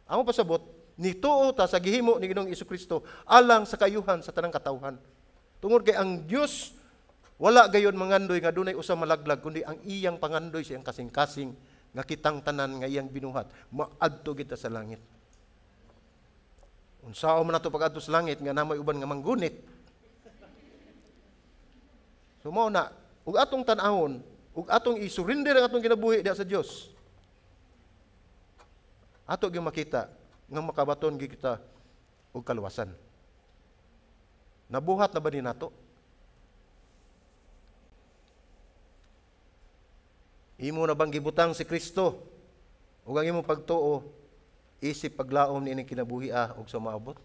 S1: Amo pasabot nituo ta sa gihimo ni Ginoong Jesu-Kristo alang sa kayuhan sa tanang katawhan. Tungod kay ang Dios wala gayon mangandoy nga dunay usa malaglag kundi ang iyang pangandoy siyang kasing-kasing nga kitang tanan nga iyang binuhat maadto kita sa langit. Unsao man nato pag-adto sa langit nga namoy uban nga manggunit. So mao na ug atong tan-awon ug atong i-surrender ang atong kinabuhi diha sa Dios. Ato gyud makita nga makabaton gyud kita og kaluwasan. Nabuhat na ba ni nato? Imo na bang gibutang si Kristo ug ang imong pagtuo isip paglaom ni ining kinabuhi ug sa maabot?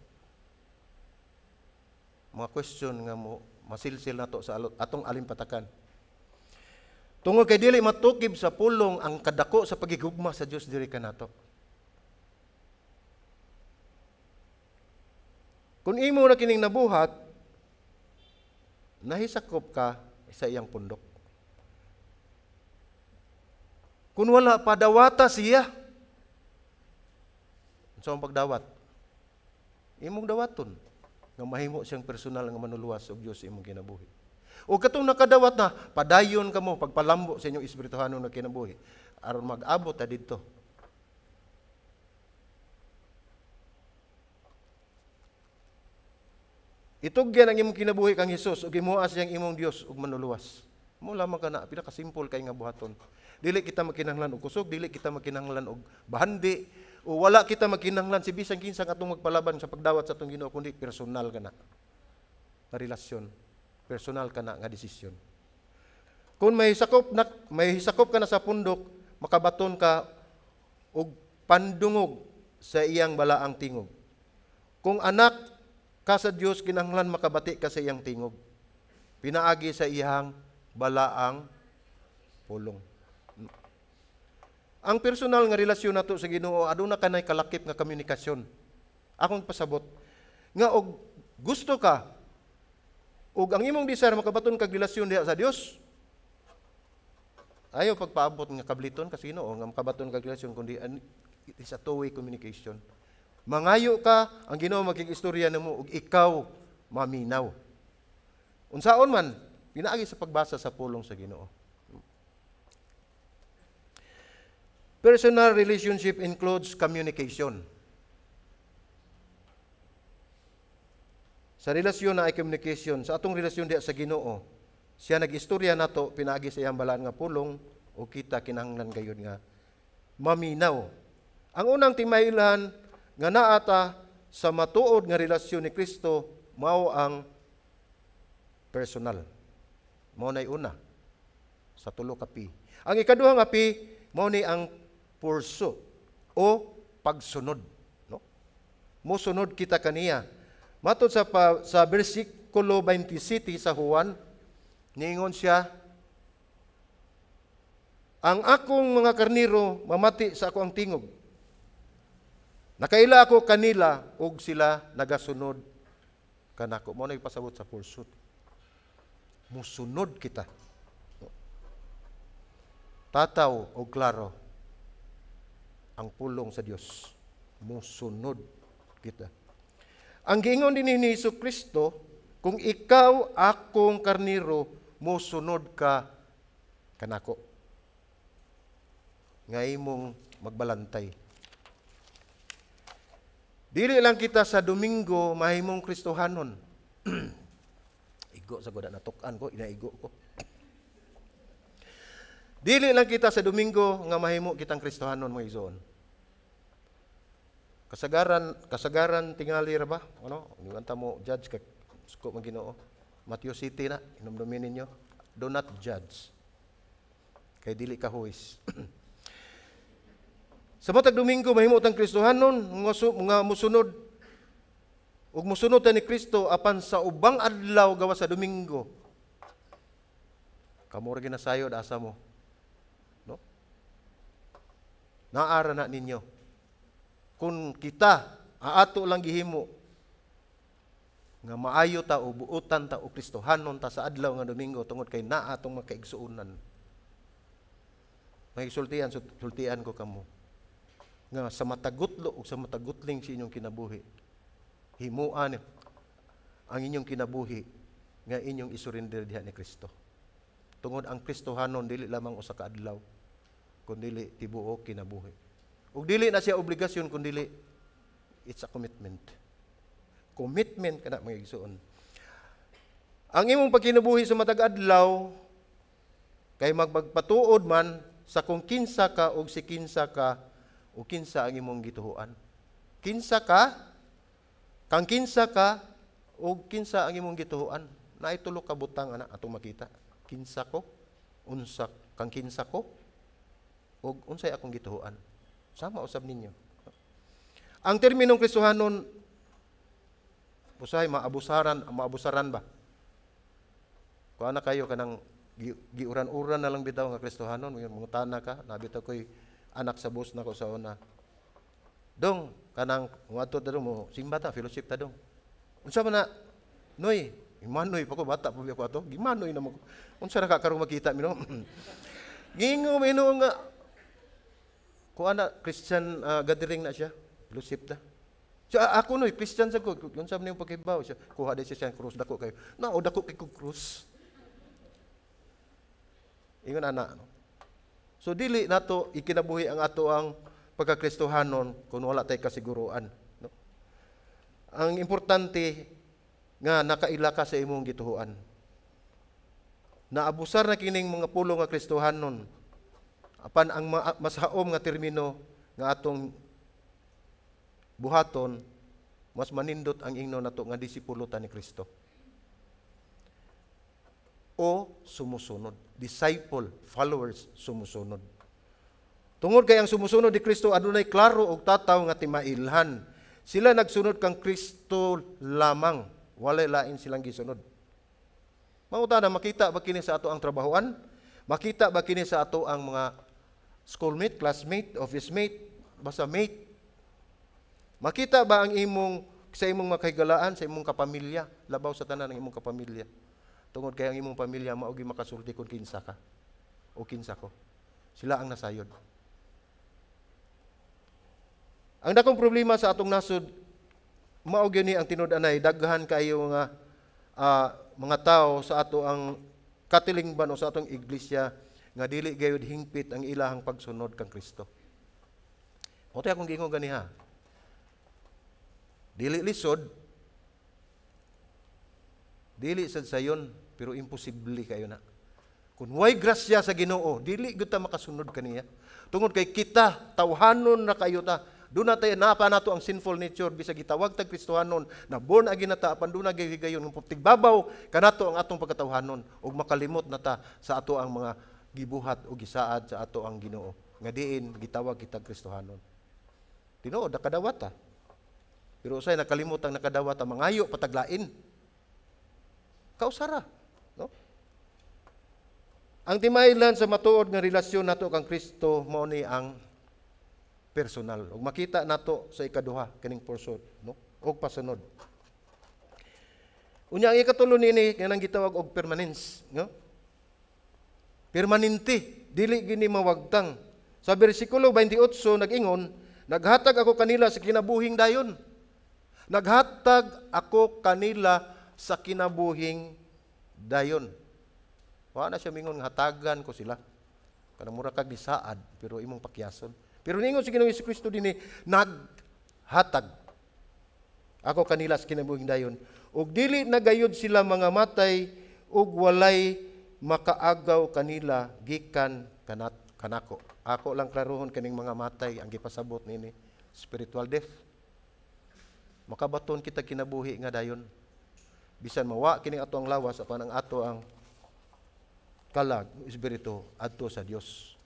S1: Mga question nga mo masilsil nato sa atong alimpatakan. Tungod kay dili matukib sa pulong ang kadako sa pagigugma sa Dios diri kanato. Kung imo na kining nabuhat, nahisakop ka sa iyang pundok. Kung wala padawata siya, so ang pagdawat, imong dawaton nga mahimo siyang personal nga manuluwas og Dios imong kinabuhi. O katong nakadawat na, padayon ka mo pagpalambo sa inyong espirituhanong na kinabuhi aron mag-abot ta didto. Itugyan ang imong kinabuhi kang Hesus ug himuha siyang imong Dios ug manuluwas. Mo lamang kana pila ka simple kay nga buhaton. Dili kita makinahanglan og kusog, dili kita makinahanglan og bahandi, o wala kita makinahanglan si bisan kinsa atong magpalaban sa pagdawat sa atong Ginoo kundi personal kana. Nga relasyon, personal kana nga desisyon. Kung may hisakop ka na sa pundok, makabaton ka og pandungog sa iyang balaang tingog. Kung anak ka sa Dios, kinahanglan makabati ka sa iyang tingog. Pinaagi sa iyang balaang pulong. Ang personal nga relasyon nato sa Ginoo aduna kanay kalakip nga komunikasyon. Akong pasabot nga og gusto ka ug ang imong desire makabaton kag relasyon diha sa Dios. Ayaw pagpaabot nga kabliton kasi Ginoo nga makabaton kag relasyon kundi it is a two-way communication. Mangayo ka, ang Ginoo magkigistorya nimo ug ikaw maminaw. Unsaon man pinaagi sa pagbasa sa pulong sa Ginoo. Personal relationship includes communication. Sa relasyon na ay communication, sa atong relasyon diha sa Ginoo, siya nag-istorya nato pinaagi sa iyang balaan nga pulong o kita kinahanglan gayud nga maminaw. Ang unang timaylan nga naata sa matuod nga relasyon ni Kristo mao ang personal. Mao nay una sa tulo ka pi. Ang ikaduha nga pi mao ni ang pursuit o pagsunod, no? Mosunod kita kaniya. Matod sa bersikulo 27 sa Juan, niingon siya, ang akong mga karniro mamati sa ako ang tingog. Nakaila ako kanila ug sila nagasunod kanako. Mo na ipasabot sa pursuit. Musunod kita. Tataw o klaro ang pulong sa Dios. Musunod kita. Ang giingon din ni Jesucristo, kung ikaw akong karniro, musunod ka kanako. Nga imong magbalantay. Dili lang kita sa Domingo mahimong Kristohanon. Igo sa goda natukan ko, inaigo ko. Dili lang kita sa Domingo nga mahimo kitang Kristohanon mga igsoon. Kasagaran tingali ra ba? Ano? Niwanta mo judge kay suko man Ginoo. Matthew City na inomdomin ninyo. Do not judge. Kay dili ka huwis. Sa matag Domingo mahimo tang Kristohanon nga musunod ug musunod ta ni Kristo apan sa ubang adlaw gawa sa Domingo. Kamo ra ginasayod asa mo. No? Naara na ninyo. Kung kita aato lang gihimo nga maayo ta o buutan ta o Kristohanon ta sa adlaw nga Domingo tungod kay naa atong makaigsuonan. May sultian ko kamo nga sa matagutlo o sa matagutling sa inyong kinabuhi himuan ang inyong kinabuhi nga inyong isurrender diha ni Kristo. Tungod ang Kristohanon dili lamang usa ka adlaw kundi tibuok kinabuhi. Ug dili na siya obligasyon kundi it's a commitment. Commitment kana mga igsoon. Ang imong pagkinabuhi sa matag adlaw kay magpatuod man sa kung kinsa ka og si kinsa ka o kinsa ang imong gituhuan. Kinsa ka, kang kinsa ka o kinsa ang imong gituhuan. Naay tulo ka butang ana atong makita. Kinsa ko, unsa kang kinsa ko ug unsay akong gituhuan. Sama usab ninyo. Ang terminong Kristohanon usahay maabusaran ba? Kuan na kayo kanang giuran-uran na lang bitaw nga Kristohanon, mangutana ka, nabitaw ko'y anak sa bus na ko sa una. Dong, kanang ngadto ta dong mo, simba ta, fellowship ta dong. Unsa man na, noy, imanoy pa ko, bata pa ko ato, gimanoy na mo. Unsa na kakarong makita mi no? Gingo mino nga, kuan na, Christian gathering na siya, fellowship ta. Siya, ako noy, Christian sa ko, unsa man yung pagkibaw siya, kuha din siya krus dako kayo. Na, o dako kay krus. Ingon ana, no? So dili nato ikinabuhi ang ato ang pagkakristohanon kung wala tay kasiguruan, no? Ang importante nga nakaila ka sa imong gituhuan. Naabusar na kining mga pulo nga Kristohanon apan ang mas haom nga termino nga atong buhaton, mas manindot ang ingno nato nga disipulo ta ni Kristo. O sumusunod, disciple, followers, sumusunod. Tungod kay ang sumusunod ni Kristo adunay klaro og tataw nga timailhan. Sila nagsunod kang Kristo lamang, walay lain silang gisunod. Mauta na makita ba kini sa ato ang trabahoan? Makita ba kini sa ato ang mga schoolmate, classmate, office mate, basta mate? Makita ba ang sa imong makahigalaan, sa imong kapamilya, labaw sa tanan ng imong kapamilya? Tungod kay ang imong pamilya maogi makasulti kung kinsa ka o kinsa ko. Sila ang nasayod. Ang dakong problema sa atong nasod, maogi ni ang tinud-anay, daghan kayo nga mga tao sa ato ang katilingban o sa atong iglesia nga dili gayud hingpit ang ilahang pagsunod kang Kristo. O tayo akong gingon ganiha. Dili lisod, dili sad sayon, pero imposible kayo na. Kung way grasya sa Ginoo, dili gyud ta makasunod kaniya. Tungod kay kita tawhanon na kayo ta. Doon na tayo, napa nato ang sinful nature, bisa gitawag tag Kristohanon, na born again na ta, apan doon na gayon, ng tigbabaw, kanato ang atong pagkatawhanon, ug makalimot na ta sa ato ang mga gibuhat o gisaad sa ato ang Ginoo. Nga diin, gitawag kita Kristohanon. Tinuod, nakadawat ta. Pero usay nakalimot ang nakadawat ta, mangayo, pataglain. Kausara. No? Ang timaylan sa matuod nga relasyon nato kang Kristo, mao ni ang personal. Ug makita nato sa ikaduha kining pursuit, no? Og pasunod. Unya ang ikatulo nini kanang gitawag og permanence, no? Permanente, dili gini mawagtang. Sa bersikulo 28 nag-ingon, naghatag ako kanila sa kinabuhing dayon. Naghatag ako kanila sa kinabuhing dayon. Wa na siya mingon nga hatagan ko sila. Kanang mura kag gisaad pero imong pakyason. Pero ningon si Ginoong Jesucristo dinhi naghatag ako kanila sa kinabuhing dayon ug dili nagayod sila mga matay ug walay makaagaw kanila gikan kanako. Ako lang klarohon kaning mga matay ang gipasabot nini spiritual death. Makabaton kita kinabuhi nga dayon. Bisan mawa kini ato ang lawas apan ang ato ang kalag espiritu adto sa Dios.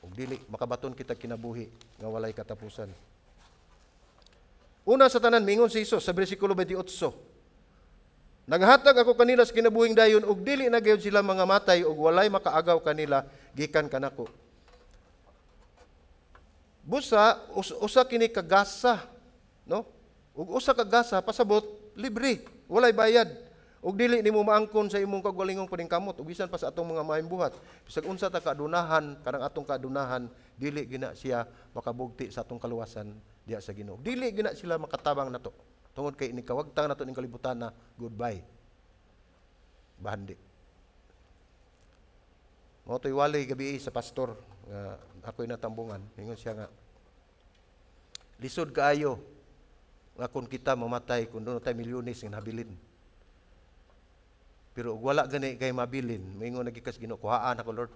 S1: Ug dili makabaton kita kinabuhi nga walay katapusan. Una sa tanan mingon si Jesus sa bersikulo 28. Naghatag ako kanila sa kinabuhing dayon ug dili na gayud sila mga matay ug walay makaagaw kanila gikan kanako. Busa usa kini kagasa, no? Ug usa kagasa pasabot libre, walay bayad. Ug dili nimo maangkon sa imong kagwalingong paningkamot ug bisan pa sa atong mga mahimbuhat. Bisag unsa ta kadunahan, kanang atong kadunahan, dili gina siya makabugti sa atong kaluwasan diha sa Ginoo. Dili gina sila makatabang nato. Tungod kay ini kawagtang nato ning kalibutan na goodbye. Bahandi. Mo toy walay gabi sa pastor nga ako'y natambungan. Ingon siya nga lisod kaayo nga kung kita mamatay kung doon tayo milyones nga nabilin. Pero wala gani kay mabilin, maingon nagikas Ginoo, kuhaan ako Lord.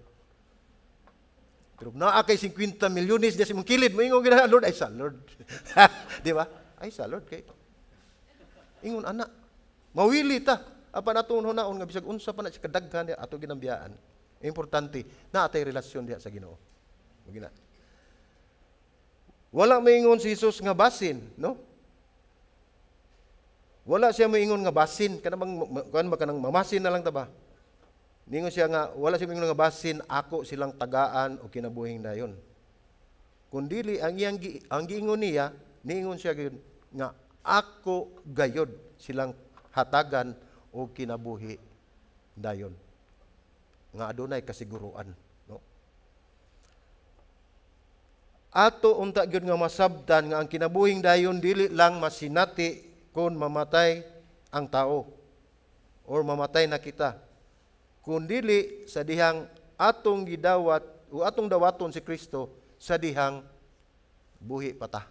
S1: Pero naa kay 50 milyones diya sa imong kilid, maingon gina Lord, ay sa Lord. Di ba? Ay sa Lord kay. Ingon ana, mawili ta. Apan aton hunaon nga bisag unsa pa na si kadaghan diya ato ginambiyaan. Importante na atay relasyon diha sa Ginoo. Magina. Wala maingon si Jesus nga basin, no? Wala siya moingon nga basin, kanang mamasin na lang ta ba? Ningon siya nga wala siya moingon nga basin, ako silang tagaan o kinabuhing dayon. Kundili ang giingon niya, niingon siya gyud nga ako gayod silang hatagan o kinabuhi dayon. Nga adunay kasiguruan, no? Ato unta gyud nga masabtan nga ang kinabuhing dayon dili lang masinati kung mamatay ang tao or mamatay na kita. Kung dili sa dihang atong gidawat o atong dawaton si Kristo sa dihang buhi pata.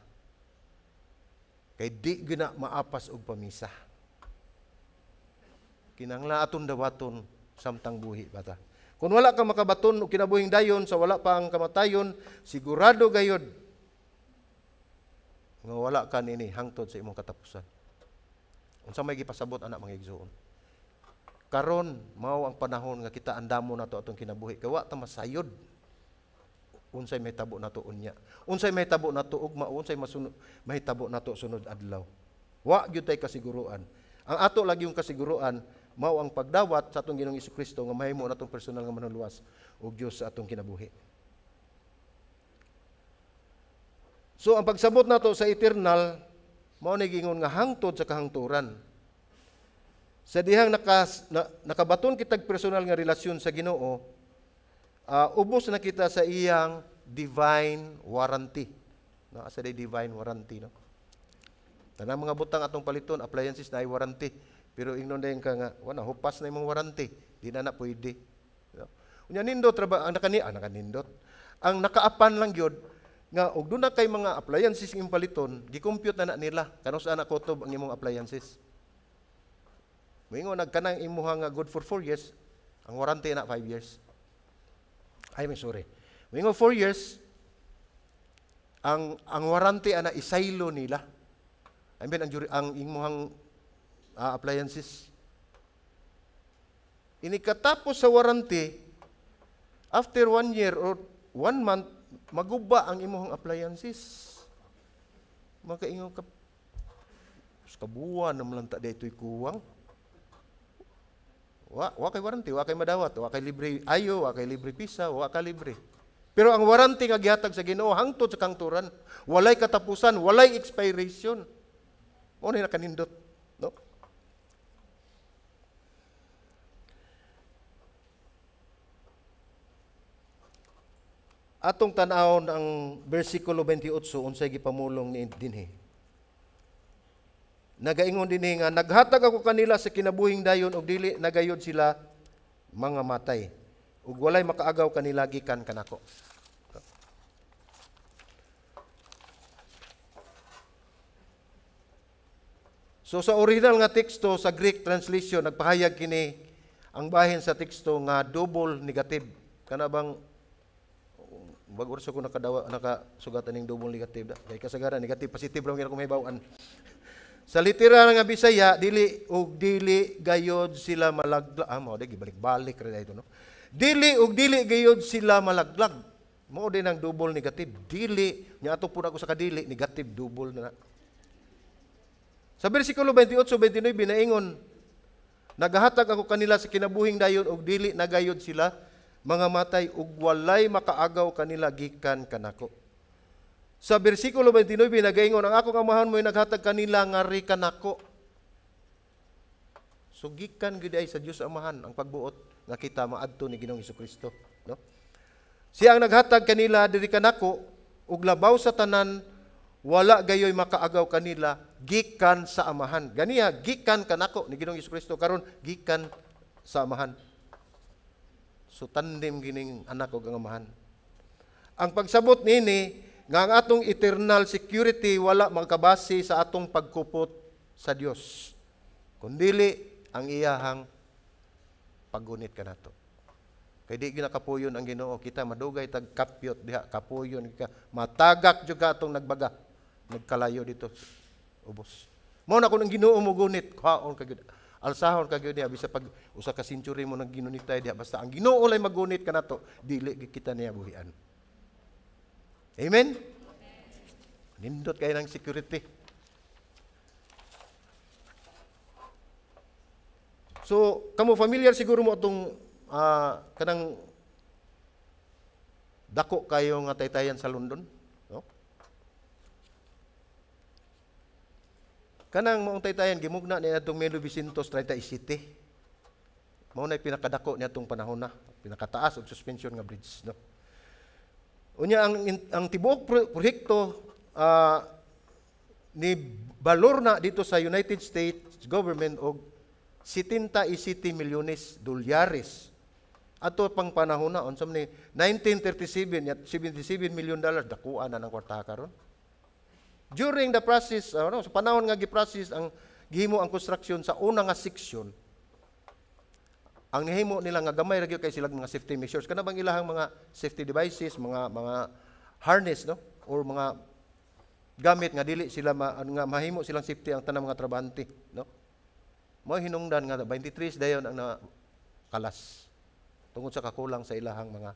S1: Kay di gina maapas og pamisa. kinangla aton dawaton samtang buhi bata. Kung wala ka makabaton o kinabuhing dayon sa wala pa ang kamatayon, sigurado gayod nga wala ka nini hangtod sa imong katapusan. Unsa may gipasabot anak mga igsoon. Karon mao ang panahon nga kita andamo nato atong kinabuhi kay wa ta masayod. Unsay mahitabo nato unya. Unsay mahitabo nato ugma, unsay mahitabo nato sunod adlaw. Wa gyud tay kasiguruan. Ang ato lagi yung kasiguruan mao ang pagdawat sa atong Ginoong Jesucristo nga mahimo natong personal nga manuluwas ug Dios sa atong kinabuhi. So ang pagsabot nato sa eternal mao ni gingon nga hangtod sa kahangturan. Sa dihang nakabaton kitag personal nga relasyon sa Ginoo, ubos na kita sa iyang divine warranty. No, sa divine warranty, no. Tanang mga butang atong paliton, appliances na ay warranty. Pero ingnon dayon ka nga, wala hupas na imong warranty, di na pwede. No? Unya nindot ang nakanindot. Ang nakaapan lang gyud nga og duna kay mga appliances imong paliton, gi-compute na nila kano saan nakutob ang imong appliances. Moingon nagkanang imuha nga good for 4 years, ang warranty na 5 years. Ay, sorry. Moingon 4 years, ang warranty ana isaylo nila. I mean, ang imuhang appliances. Inikatapos sa warranty, after 1 year or 1 month, maguba ang imuhang appliances. Makaingon ka, kabuwan naman lang ta dito'y kuwang. Wa kay warranty, wa kay madawat, wa kay libre ayo, wa kay libre pisa, wa kay libre. Pero ang warranty nga gihatag sa Ginoo hangtod sa kangturan, walay katapusan, walay expiration. Mo ni nakanindot, no? Atong tan-awon ang bersikulo 28 unsay gipamulong ni dinhi. Nagaingon dinhi nga naghatag ako kanila sa kinabuhing dayon ug dili nagayod sila mga matay ug walay makaagaw kanila gikan kanako. So sa original nga teksto sa Greek translation nagpahayag kini ang bahin sa teksto nga double negative. Kana bang bag-or sa ko nakasugat aning double negative da. Kay kasagaran negative positive lang gyud ko mahibaw-an. Sa literal nga Bisaya dili gayod sila malaglag. Mao di gibalik-balik ra dito, no. Dili gayod sila malaglag. Mao din ang double negative. Dili nya ato pud ako sa kadili negative double na. Sa bersikulo 28-29 naingon, naghatag ako kanila sa kinabuhing dayon ug dili nagayod sila mga matay ug walay makaagaw kanila gikan kanako. Sa bersikulo 29 nagaingon, ang akong amahan mo'y naghatag kanila nga ri kanako. So gikan gid ay sa Dios Amahan ang pagbuot nga kita maadto ni Ginoong Jesucristo, no? Siya ang naghatag kanila diri kanako ug labaw sa tanan wala gayoy makaagaw kanila gikan sa Amahan. Ganiya gikan kanako ni Ginoong Jesucristo karon gikan sa Amahan. So tandem gining anak ug ang Amahan. Ang pagsabot nini nga ang atong eternal security wala magkabase sa atong pagkupot sa Dios, kundili ang iyahang paggunit kanato. Kay di ginakapuyon ang Ginoo, kita madugay tag kapyot diha, kapuyon ka, matagak jud ka atong nagbaga, nagkalayo dito ubos. Mao na kun ang Ginoo mo gunit, kaon ka gyud. Alsahon ka gyud diha bisa pag usa ka century mo nagginunitay diha, basta ang Ginoo lay magunit kanato, dili kita niya buhian. Amen? Nindot kayo ng security. So, kamo familiar siguro mo itong kanang dako kayo nga taytayan sa London. No? Kanang maong taytayan, gimugna niya itong 1937. Mao na pinakadako niya itong panahon na. Pinakataas o suspension nga bridge. No? Unya ang tibuok proyekto ni balor na dito sa United States government og 77 milyones dolyares. Ato pang panahon na unsam ni 1937 at $77 million dakuan na ng kwartaha karon. During the process sa panahon nga gi-process ang gihimo ang construction sa una nga section ang nihimo nila nga gamay ra gyud kay sila mga safety measures kana bang ilahang mga safety devices, mga harness, no, or mga gamit nga dili sila nga mahimo silang safety ang tanang mga trabahante, no. Mao hinungdan nga 23 dayon ang kalas tungod sa kakulang sa ilahang mga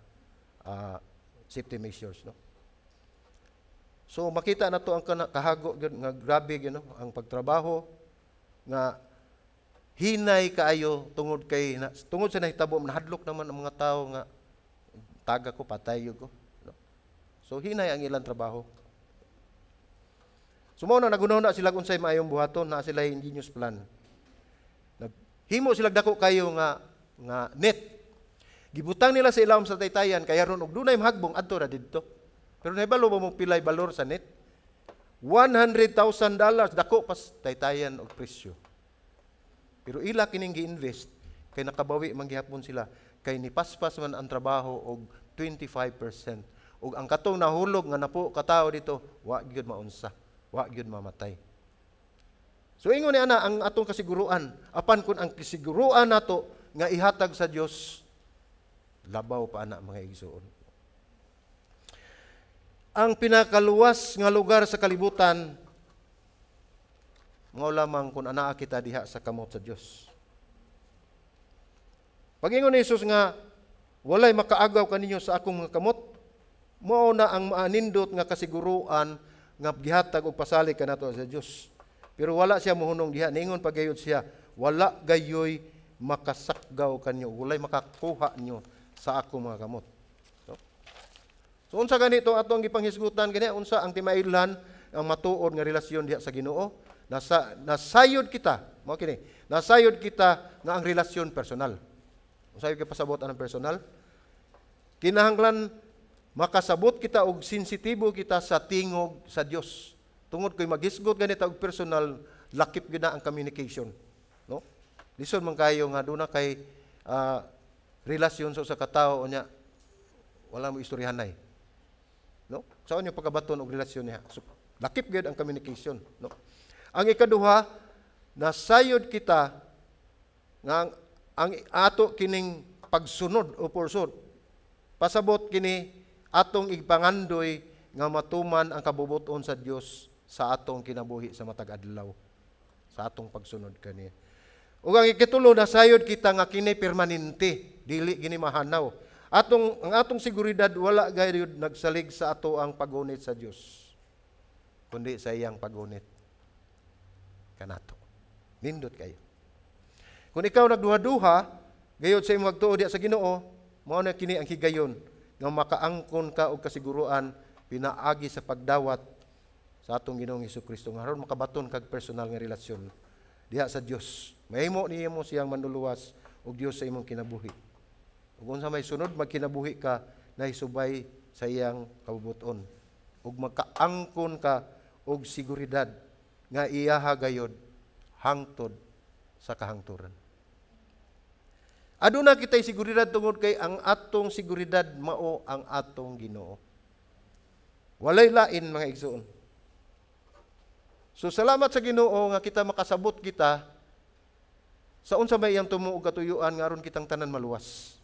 S1: safety measures, no. So makita na to ang kahago gyud nga grabe gyud, no, ang pagtrabaho nga hinay kaayo tungod sa nahitabo nahadlok naman ang mga tao nga taga ko patay ko, no? So hinay ang ilang trabaho. So mao na nagunaw na sila unsay maayong buhaton, na sila ingenious plan. Naghimo sila dako kayo nga net. Gibutang nila sa ilawom sa taytayan kaya ron og dunay mahagbong adto ra didto. Pero nahibalo ba mong pilay balor sa net? $100,000 dako pas taytayan og presyo. Pero ila kining gi-invest kay nakabawi man gihapon sila kay nipaspas man ang trabaho og 25%. Ug ang katong nahulog nga napo katao dito, wa gyud maunsa, wa gyud mamatay. So ingon ni ana ang atong kasiguruan, apan kun ang kasiguruan nato nga ihatag sa Dios, labaw pa ana mga igsoon. Ang pinakaluwas nga lugar sa kalibutan, mao lamang kung anaa kita diha sa kamot sa Dios. Pag-ingon ni Jesus nga, walay makaagaw kaninyo sa akong mga kamot, mao na ang maanindot nga kasiguruan nga gihatag og pasalig kanato sa Dios. Pero wala siya mohunong diha, ningon pagayod siya, wala gayoy makasakgaw kanyo, walay makakuha nyo sa akong mga kamot. So unsa ganito atong gipanghisgutan gani, unsa ang timailhan ang matuod nga relasyon diha sa Ginoo? Nasayod kita, mao kini. Nasayod kita nga ang relasyon personal. Unsa gyud pasabot ang personal? Kinahanglan makasabot kita og sensitibo kita sa tingog sa Dios. Tungod koy maghisgot ganito og personal, lakip gyud na ang communication, no? Lison man kayo nga duna kay relasyon sa usa ka tawo unya wala mo istoryahanay. No? Saan yung pagkabaton og relasyon niya? So, lakip gyud ang communication, no? Ang ikaduha, nasayod kita nga ang ato kining pagsunod o pursod. Pasabot kini atong igpangandoy nga matuman ang kabubuton sa Dios sa atong kinabuhi sa matag adlaw, sa atong pagsunod kani. Ug ang ikatulo, nasayod kita nga kini permanente, dili gini mahanaw. Ang atong seguridad wala gayud nagsalig sa ato ang pagunit sa Dios, kundi sa iyang pagunit kanato. Nindot kayo. Kung ikaw nagduha-duha gayud sa imong pagtuo diha sa Ginoo, mao na kini ang higayon nga makaangkon ka og kasiguruan pinaagi sa pagdawat sa atong Ginoong Hesukristo nga aron makabaton kag personal nga relasyon diha sa Dios. Mahimo nimo siyang manluluwas og Dios sa imong kinabuhi. Ug unsa may sunod magkinabuhi ka nahisubay sa iyang kabubuton. Ug magkaangkon ka og seguridad nga iyaha gayud hangtod sa kahangturan. Aduna kitay seguridad tungod kay ang atong seguridad mao ang atong Ginoo. Walay lain mga igsoon. So salamat sa Ginoo nga kita makasabot kita sa unsa may iyang tumuog katuyuan nga aron kitang tanan maluwas.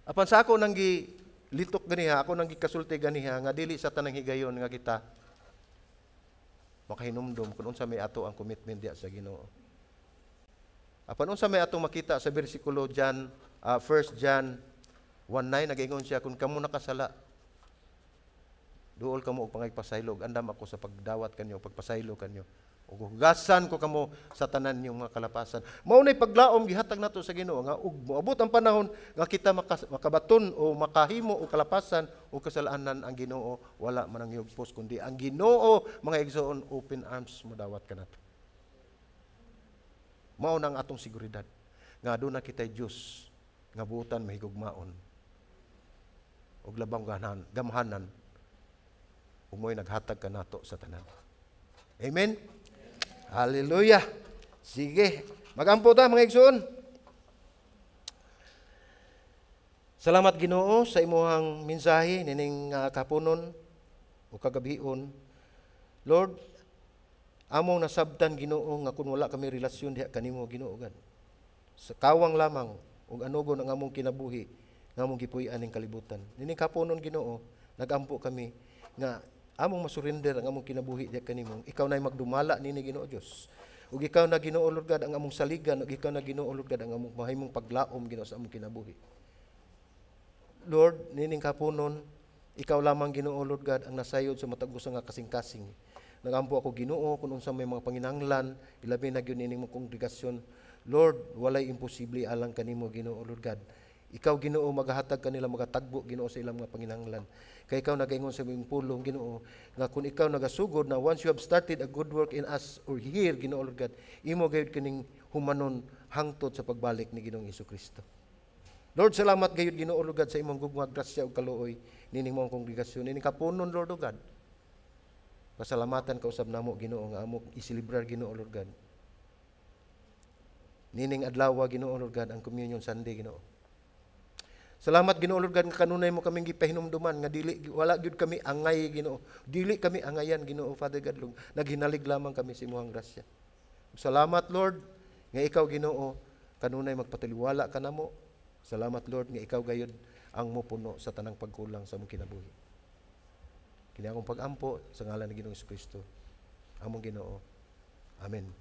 S1: Apan sa ako nang gilitok ganiha, ako nang gikasulti ganiha nga dili sa tanang higayon nga kita makahinumdum kung unsa may ato ang commitment diha sa Ginoo. Apan unsa may atong makita sa bersikulo John 1 John 1:9 nagaingon siya, kung kamo nakasala duol kamo og pangagpasaylo, andam ako sa pagdawat kanyo, pagpasaylo kanyo. Ug hugasan ko kamo sa tanan niyong mga kalapasan. Mao nay paglaom gihatag nato sa Ginoo nga ug moabot ang panahon nga kita makabaton o makahimo o kalapasan o kasalanan ang Ginoo, wala man ang higpos kundi ang Ginoo, mga igsoon, open arms modawat kanato. Mao nang atong seguridad nga aduna kitay Dios nga buotan mahigugmaon og labang gamhanan umoy naghatag kanato sa tanan. Amen. Hallelujah. Sige. Magampo ta mga igsoon. Salamat Ginoo sa imuhang mensahe nining kapunon o kagabion. Lord, among nasabtan Ginoo nga kun wala kami relasyon diha kanimo Ginoo gad. Sa kawang lamang ug anugon ang among kinabuhi nga among gipuy-an ning kalibutan. Nining kapunon Ginoo, nagampo kami nga among masurrender ang among kinabuhi diha kanimo. Ikaw nay magdumala nini Ginoo Dios. Ug ikaw na Ginoo Lord God ang among saligan, ug ikaw na Ginoo Lord God ang among mahimong paglaom Ginoo sa among kinabuhi. Lord, nining kapunon, ikaw lamang Ginoo Lord God ang nasayod sa matag usa nga kasing-kasing. Nagampo ako Ginoo kung unsa may mga panginahanglan, ilabi na gyud nining mga kongregasyon. Lord, walay imposible alang kanimo Ginoo Lord God. Ikaw Ginoo magahatag kanila magatagbo Ginoo sa ilang mga panginahanglan. Kay ikaw nagaingon sa imong pulong Ginoo nga kung ikaw nagasugod na once you have started a good work in us or here Ginoo Lord God, imo gayud kining humanon hangtod sa pagbalik ni Ginoong Hesukristo. Lord, salamat gayud Ginoo Lord God sa imong gugmang grasya ug kaluoy nining mga kongregasyon nining kapunon Lord God. Pasalamatan ka usab namo Ginoo nga amo iselebrar Ginoo Lord God. Nining adlaw Ginoo Lord God ang Communion Sunday Ginoo. Salamat Ginoo Lord God nga kanunay mo kaming gipahinumduman nga dili wala gyud kami angay Ginoo. Dili kami angayan Ginoo Father God Lord. Naghinalig lamang kami sa imong grasya. Salamat Lord nga ikaw Ginoo kanunay magpatiliwala ka namo. Salamat Lord nga ikaw gayud ang mopuno sa tanang pagkulang sa among kinabuhi. Kini akong pag-ampo sa ngalan ni Ginoong Hesukristo. Among Ginoo. Amen.